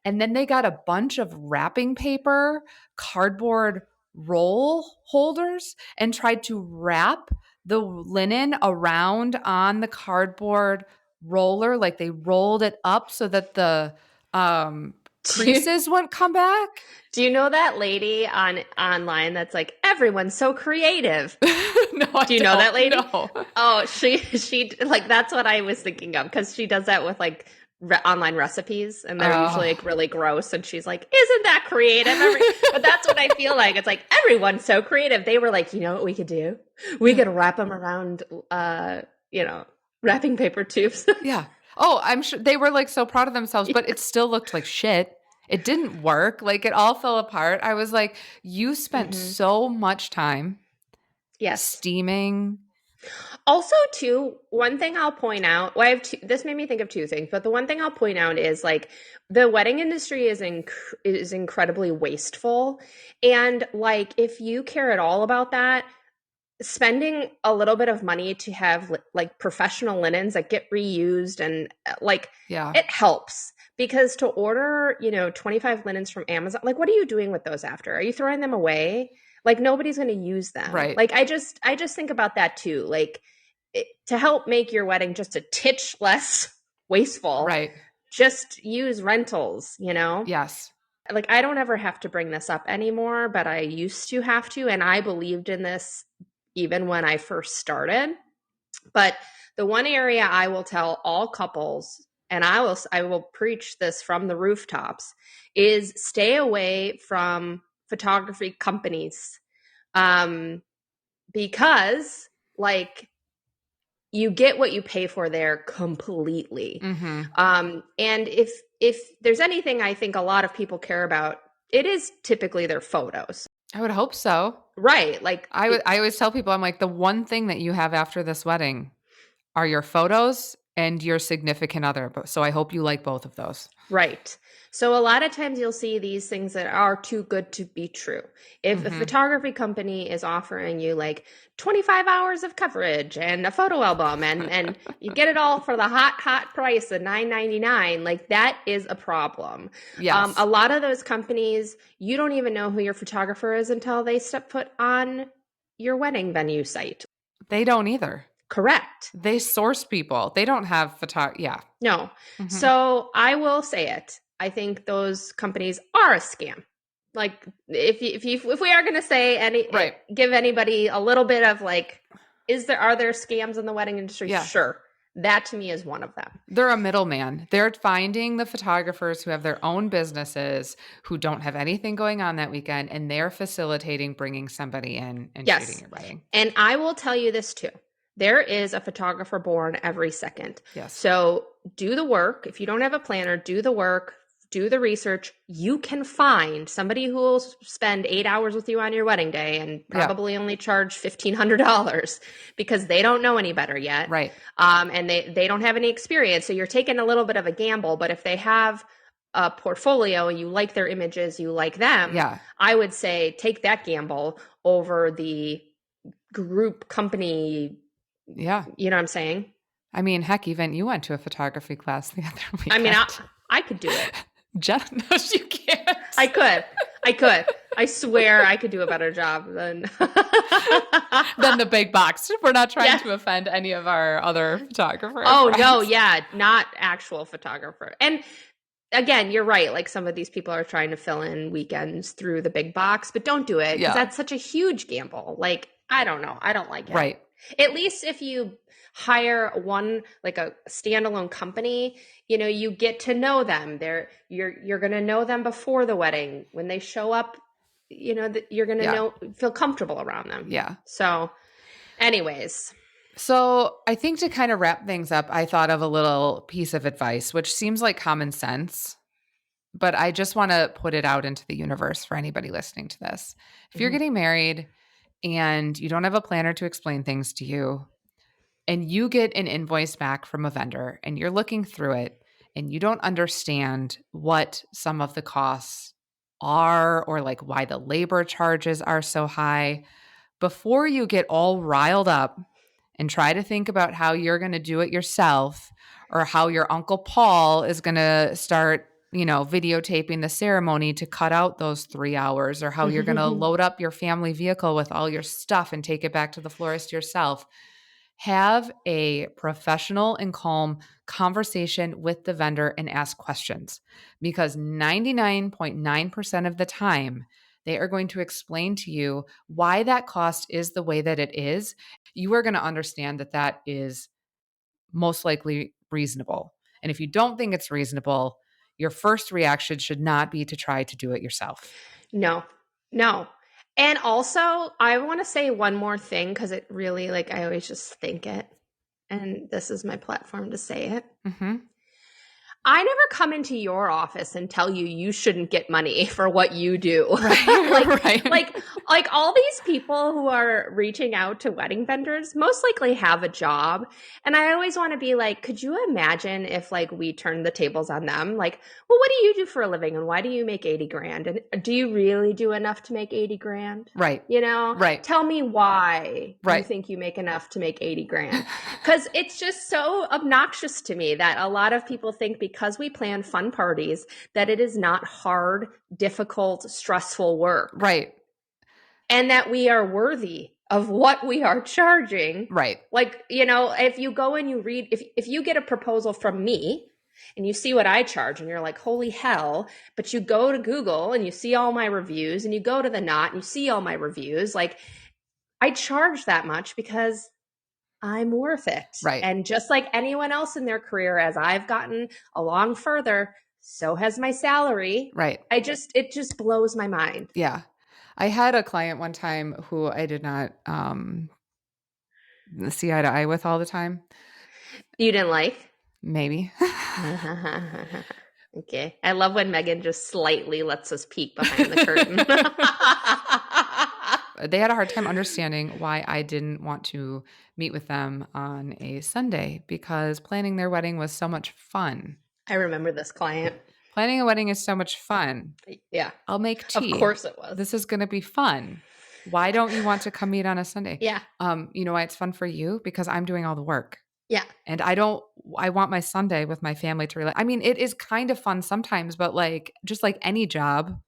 [SPEAKER 2] And then they got a bunch of wrapping paper, cardboard roll holders, and tried to wrap the linen around on the cardboard roller. Like they rolled it up so that the
[SPEAKER 1] Do you,
[SPEAKER 2] creases wouldn't come back.
[SPEAKER 1] do you know that lady on online that's like everyone's so creative?
[SPEAKER 2] No, I
[SPEAKER 1] Do you know that
[SPEAKER 2] don't.
[SPEAKER 1] lady?
[SPEAKER 2] No.
[SPEAKER 1] Oh, she like that's what I was thinking of because she does that with like online recipes and they're usually like
[SPEAKER 2] Oh.
[SPEAKER 1] really gross and she's like, "Isn't that creative?" But that's what I feel like. It's like everyone's so creative. They were like, "You know what we could do? We
[SPEAKER 2] Yeah.
[SPEAKER 1] could wrap them around wrapping paper tubes."
[SPEAKER 2] Yeah. Oh, I'm sure they were like so proud of themselves, but it still looked like shit. It didn't work. Like it all fell apart. I was like, you spent
[SPEAKER 1] Hmm.
[SPEAKER 2] so much time
[SPEAKER 1] Yes.
[SPEAKER 2] steaming
[SPEAKER 1] Also, too, one thing I'll point out, well, this made me think of two things, but the one thing I'll point out is like the wedding industry is incredibly wasteful. And like if you care at all about that, spending a little bit of money to have like professional linens that get reused and like
[SPEAKER 2] Yeah.
[SPEAKER 1] it helps because to order, 25 linens from Amazon, like what are you doing with those after? Are you throwing them away? Like nobody's going to use them.
[SPEAKER 2] Right.
[SPEAKER 1] Like I just think about that too. Like to help make your wedding just a titch less wasteful,
[SPEAKER 2] Right.
[SPEAKER 1] just use rentals.
[SPEAKER 2] Yes.
[SPEAKER 1] Like I don't ever have to bring this up anymore, but I used to have to, and I believed in this even when I first started. But the one area I will tell all couples, and I will preach this from the rooftops, is stay away from photography companies, um, because like you get what you pay for there completely.
[SPEAKER 2] Mm-hmm.
[SPEAKER 1] And if there's anything I think a lot of people care about, it is typically their photos,
[SPEAKER 2] I would hope so.
[SPEAKER 1] right? Like
[SPEAKER 2] I always tell people, I'm like, the one thing that you have after this wedding are your photos and your significant other. So I hope you like both of those.
[SPEAKER 1] right. So a lot of times you'll see these things that are too good to be true. If a
[SPEAKER 2] Mm-hmm.
[SPEAKER 1] photography company is offering you like 25 hours of coverage and a photo album and you get it all for the hot price of $9.99, like that is a problem.
[SPEAKER 2] Yes.
[SPEAKER 1] A lot of those companies, you don't even know who your photographer is until they step foot on your wedding venue site.
[SPEAKER 2] They don't either.
[SPEAKER 1] Correct.
[SPEAKER 2] They source people. They don't have Yeah.
[SPEAKER 1] No.
[SPEAKER 2] Mm-hmm.
[SPEAKER 1] So I will say it. I think those companies are a scam. Like if we are going to say
[SPEAKER 2] Right.
[SPEAKER 1] give anybody a little bit of like, are there scams in the wedding industry?
[SPEAKER 2] Yeah.
[SPEAKER 1] Sure. That to me is one of them.
[SPEAKER 2] They're a middleman. They're finding the photographers who have their own businesses, who don't have anything going on that weekend, and they're facilitating bringing somebody in and shooting
[SPEAKER 1] Yes.
[SPEAKER 2] your wedding.
[SPEAKER 1] And I will tell you this too. There is a photographer born every second.
[SPEAKER 2] Yes.
[SPEAKER 1] So do the work. If you don't have a planner, do the work, do the research. You can find somebody who will spend 8 hours with you on your wedding day and probably only charge $1,500 because they don't know any better yet.
[SPEAKER 2] Right.
[SPEAKER 1] And they don't have any experience. So you're taking a little bit of a gamble, but if they have a portfolio and you like their images, you like them,
[SPEAKER 2] Yeah.
[SPEAKER 1] I would say take that gamble over the group company.
[SPEAKER 2] Yeah.
[SPEAKER 1] You know what I'm saying?
[SPEAKER 2] I mean, heck, even you went to a photography class the other weekend.
[SPEAKER 1] I mean, I could do it.
[SPEAKER 2] Jenna, no, you can't.
[SPEAKER 1] I could. I swear I could do a better job than
[SPEAKER 2] than the big box. We're not trying to offend any of our other photographer
[SPEAKER 1] Oh,
[SPEAKER 2] friends.
[SPEAKER 1] no, yeah, not actual photographer. And again, you're right. Like some of these people are trying to fill in weekends through the big box, but don't do it because that's such a huge gamble. Like, I don't know. I don't like it.
[SPEAKER 2] Right.
[SPEAKER 1] At least if you hire one, like a standalone company, you get to know them. You're going to know them before the wedding. When they show up, you're going to feel comfortable around them.
[SPEAKER 2] Yeah.
[SPEAKER 1] So anyways.
[SPEAKER 2] So I think to kind of wrap things up, I thought of a little piece of advice, which seems like common sense, but I just want to put it out into the universe for anybody listening to this. If you're getting married and you don't have a planner to explain things to you, and you get an invoice back from a vendor and you're looking through it and you don't understand what some of the costs are or like why the labor charges are so high, before you get all riled up and try to think about how you're going to do it yourself or how your Uncle Paul is going to start, videotaping the ceremony to cut out those 3 hours, or how you're going to load up your family vehicle with all your stuff and take it back to the florist yourself. Have a professional and calm conversation with the vendor and ask questions, because 99.9% of the time, they are going to explain to you why that cost is the way that it is. You are going to understand that that is most likely reasonable. And if you don't think it's reasonable, your first reaction should not be to try to do it yourself.
[SPEAKER 1] No. And also, I want to say one more thing because it really, like, I always just think it, and this is my platform to say it.
[SPEAKER 2] Mm-hmm.
[SPEAKER 1] I never come into your office and tell you you shouldn't get money for what you do.
[SPEAKER 2] Right.
[SPEAKER 1] like,
[SPEAKER 2] Right.
[SPEAKER 1] like all these people who are reaching out to wedding vendors most likely have a job. And I always want to be like, could you imagine if like we turned the tables on them? Like, well, what do you do for a living and why do you make 80 grand? And do you really do enough to make 80 grand?
[SPEAKER 2] Right.
[SPEAKER 1] You know,
[SPEAKER 2] Right.
[SPEAKER 1] tell me why you
[SPEAKER 2] Right.
[SPEAKER 1] think you make enough to make 80 grand. Because it's just so obnoxious to me that a lot of people think because we plan fun parties, that it is not hard, difficult, stressful work.
[SPEAKER 2] Right.
[SPEAKER 1] And that we are worthy of what we are charging.
[SPEAKER 2] Right.
[SPEAKER 1] Like, you know, if you go and you read, if you get a proposal from me, and you see what I charge and you're like, holy hell, but you go to Google and you see all my reviews and you go to the Knot and you see all my reviews, like I charge that much because I'm worth it.
[SPEAKER 2] Right.
[SPEAKER 1] And just like anyone else in their career, as I've gotten along further, so has my salary.
[SPEAKER 2] Right.
[SPEAKER 1] It just blows my mind.
[SPEAKER 2] Yeah. I had a client one time who I did not see eye to eye with all the time.
[SPEAKER 1] You didn't like?
[SPEAKER 2] Maybe.
[SPEAKER 1] Okay. I love when Megan just slightly lets us peek behind the curtain.
[SPEAKER 2] They had a hard time understanding why I didn't want to meet with them on a Sunday because planning their wedding was so much fun.
[SPEAKER 1] I remember this client.
[SPEAKER 2] Planning a wedding is so much fun.
[SPEAKER 1] Yeah.
[SPEAKER 2] I'll make tea.
[SPEAKER 1] Of course it was.
[SPEAKER 2] This is going to be fun. Why don't you want to come meet on a Sunday?
[SPEAKER 1] Yeah.
[SPEAKER 2] You know why it's fun for you? Because I'm doing all the work.
[SPEAKER 1] Yeah.
[SPEAKER 2] And I want my Sunday with my family to relax. I mean, it is kind of fun sometimes, but like, just like any job,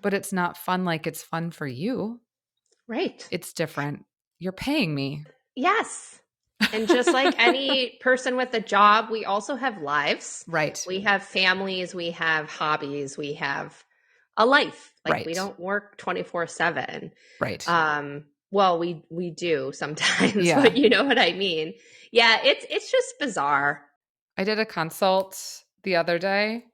[SPEAKER 2] but it's not fun like it's fun for you.
[SPEAKER 1] Right.
[SPEAKER 2] It's different. You're paying me.
[SPEAKER 1] Yes. And just like any person with a job, we also have lives.
[SPEAKER 2] Right.
[SPEAKER 1] We have families, we have hobbies, we have a life. Like
[SPEAKER 2] Right.
[SPEAKER 1] we don't work 24/7.
[SPEAKER 2] Right.
[SPEAKER 1] Well, we do sometimes,
[SPEAKER 2] Yeah.
[SPEAKER 1] but you know what I mean. Yeah, it's just bizarre.
[SPEAKER 2] I did a consult the other day,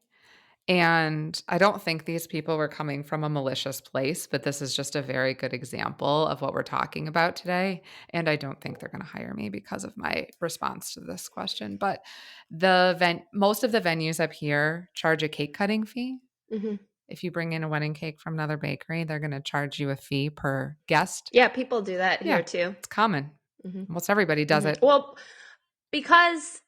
[SPEAKER 2] and I don't think these people were coming from a malicious place, but this is just a very good example of what we're talking about today. And I don't think they're going to hire me because of my response to this question. But most of the venues up here charge a cake cutting fee.
[SPEAKER 1] Mm-hmm.
[SPEAKER 2] If you bring in a wedding cake from another bakery, they're going to charge you a fee per guest.
[SPEAKER 1] Yeah, people do that here too.
[SPEAKER 2] It's common.
[SPEAKER 1] Mm-hmm.
[SPEAKER 2] Almost everybody does it.
[SPEAKER 1] Well, because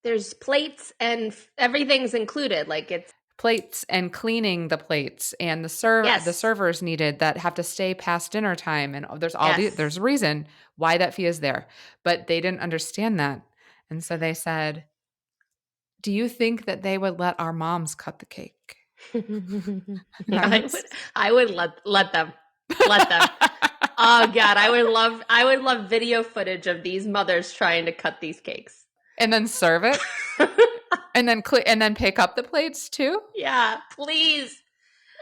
[SPEAKER 1] there's plates and everything's included. Like it's
[SPEAKER 2] plates and cleaning the plates and the servers needed that have to stay past dinner time, and there's there's a reason why that fee is there, but they didn't understand that, and so they said, "Do you think that they would let our moms cut the cake?"
[SPEAKER 1] I would let them. Oh God, I would love video footage of these mothers trying to cut these cakes
[SPEAKER 2] and then serve it. And then pick up the plates too?
[SPEAKER 1] Yeah, please.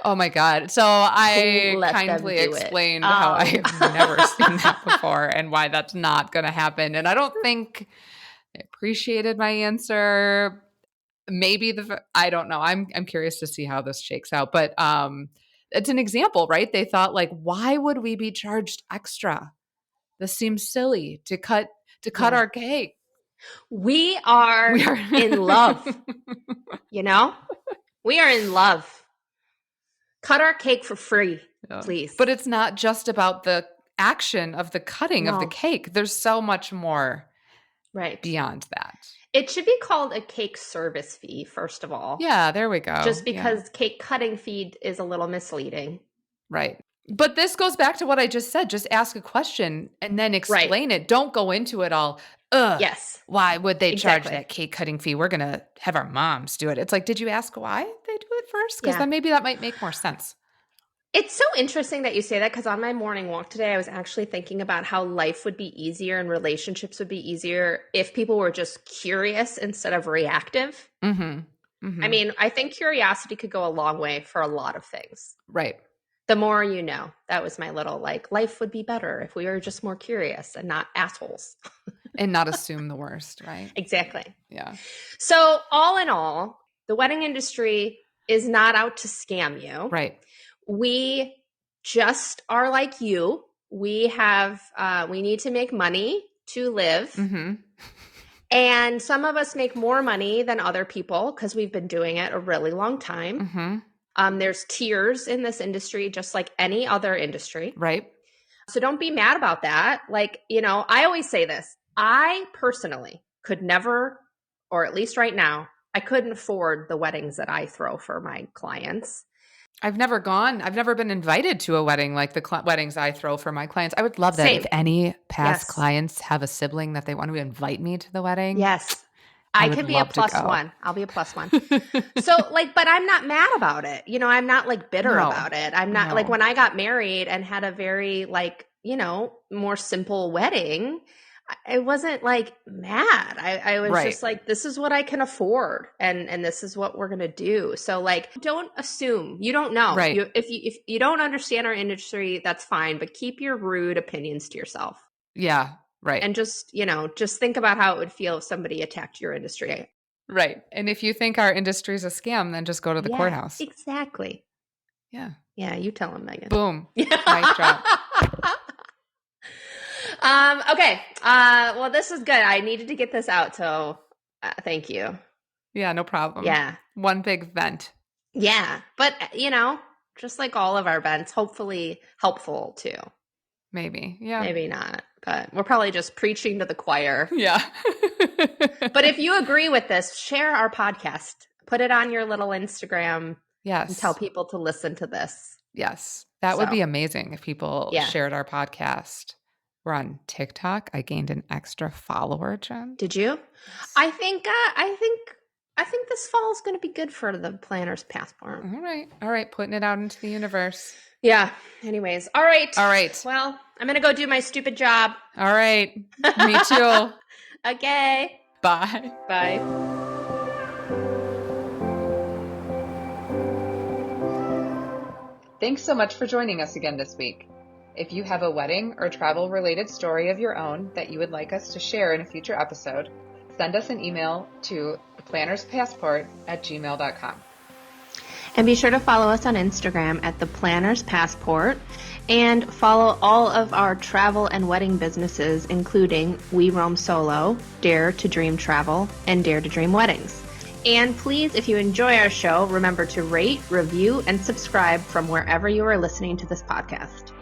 [SPEAKER 2] Oh my God. So I kindly explained how I've never seen that before and why that's not going to happen. And I don't think they appreciated my answer. Maybe I don't know. I'm curious to see how this shakes out. But it's an example, right? They thought like, why would we be charged extra? This seems silly to cut our cake.
[SPEAKER 1] We are in love. You know? We are in love. Cut our cake for free, please.
[SPEAKER 2] But it's not just about the action of the cutting of the cake. There's so much more beyond that.
[SPEAKER 1] It should be called a cake service fee, first of all.
[SPEAKER 2] Yeah, there we go.
[SPEAKER 1] Just because cake cutting fee is a little misleading.
[SPEAKER 2] Right. But this goes back to what I just said. Just ask a question and then explain it. Don't go into it all.
[SPEAKER 1] Yes.
[SPEAKER 2] Why would they charge that cake cutting fee? We're going to have our moms do it. It's like, did you ask why they do it first? Because then maybe that might make more sense.
[SPEAKER 1] It's so interesting that you say that, because on my morning walk today, I was actually thinking about how life would be easier and relationships would be easier if people were just curious instead of reactive.
[SPEAKER 2] Mm-hmm. Mm-hmm.
[SPEAKER 1] I mean, I think curiosity could go a long way for a lot of things.
[SPEAKER 2] Right.
[SPEAKER 1] The more you know. That was my little life would be better if we were just more curious and not assholes.
[SPEAKER 2] And not assume the worst, right?
[SPEAKER 1] Exactly.
[SPEAKER 2] Yeah.
[SPEAKER 1] So all in all, the wedding industry is not out to scam you.
[SPEAKER 2] Right.
[SPEAKER 1] We just are like you. We need to make money to live.
[SPEAKER 2] Mm-hmm.
[SPEAKER 1] And some of us make more money than other people because we've been doing it a really long time.
[SPEAKER 2] Mm-hmm.
[SPEAKER 1] There's tiers in this industry, just like any other industry.
[SPEAKER 2] Right.
[SPEAKER 1] So don't be mad about that. Like, I always say this. I personally could never, or at least right now, I couldn't afford the weddings that I throw for my clients.
[SPEAKER 2] I've never been invited to a wedding like the weddings I throw for my clients. I would love that.
[SPEAKER 1] Same.
[SPEAKER 2] If any past
[SPEAKER 1] Yes.
[SPEAKER 2] clients have a sibling that they want to invite me to the wedding.
[SPEAKER 1] Yes.
[SPEAKER 2] I
[SPEAKER 1] I
[SPEAKER 2] would
[SPEAKER 1] can be a
[SPEAKER 2] love to
[SPEAKER 1] plus
[SPEAKER 2] go.
[SPEAKER 1] one. I'll be a plus one. So but I'm not mad about it. I'm not like bitter
[SPEAKER 2] No.
[SPEAKER 1] about it. I'm not like when I got married and had a very like, more simple wedding, I wasn't like mad. I was
[SPEAKER 2] Right.
[SPEAKER 1] just like, this is what I can afford and this is what we're going to do. So like, don't assume. You don't know.
[SPEAKER 2] Right.
[SPEAKER 1] If you don't understand our industry, that's fine, but keep your rude opinions to yourself.
[SPEAKER 2] Yeah. Right.
[SPEAKER 1] And just think about how it would feel if somebody attacked your industry.
[SPEAKER 2] Right. And if you think our industry is a scam, then just go to the courthouse.
[SPEAKER 1] Exactly.
[SPEAKER 2] Yeah.
[SPEAKER 1] Yeah, you tell him, Megan.
[SPEAKER 2] Boom. Mic drop.
[SPEAKER 1] Okay. Well, this is good. I needed to get this out, so thank you.
[SPEAKER 2] Yeah, no problem.
[SPEAKER 1] Yeah.
[SPEAKER 2] One big vent.
[SPEAKER 1] Yeah. But, just like all of our vents, hopefully helpful too.
[SPEAKER 2] Maybe. Yeah.
[SPEAKER 1] Maybe not. But we're probably just preaching to the choir.
[SPEAKER 2] Yeah.
[SPEAKER 1] But if you agree with this, share our podcast. Put it on your little Instagram.
[SPEAKER 2] Yes.
[SPEAKER 1] And tell people to listen to this.
[SPEAKER 2] Yes. That would be amazing if people shared our podcast. We're on TikTok. I gained an extra follower, Jen.
[SPEAKER 1] Did you? Yes. I think this fall is going to be good for the Planner's Passport.
[SPEAKER 2] All right. Putting it out into the universe.
[SPEAKER 1] Yeah. Anyways. All right.
[SPEAKER 2] Well,
[SPEAKER 1] I'm going to go do my stupid job.
[SPEAKER 2] All right. Me too.
[SPEAKER 1] Okay.
[SPEAKER 2] Bye.
[SPEAKER 1] Bye.
[SPEAKER 2] Thanks so much for joining us again this week. If you have a wedding or travel-related story of your own that you would like us to share in a future episode, send us an email to theplannerspassport@gmail.com.
[SPEAKER 1] And be sure to follow us on Instagram at The Planner's Passport and follow all of our travel and wedding businesses, including We Roam Solo, Dare to Dream Travel, and Dare to Dream Weddings. And please, if you enjoy our show, remember to rate, review, and subscribe from wherever you are listening to this podcast.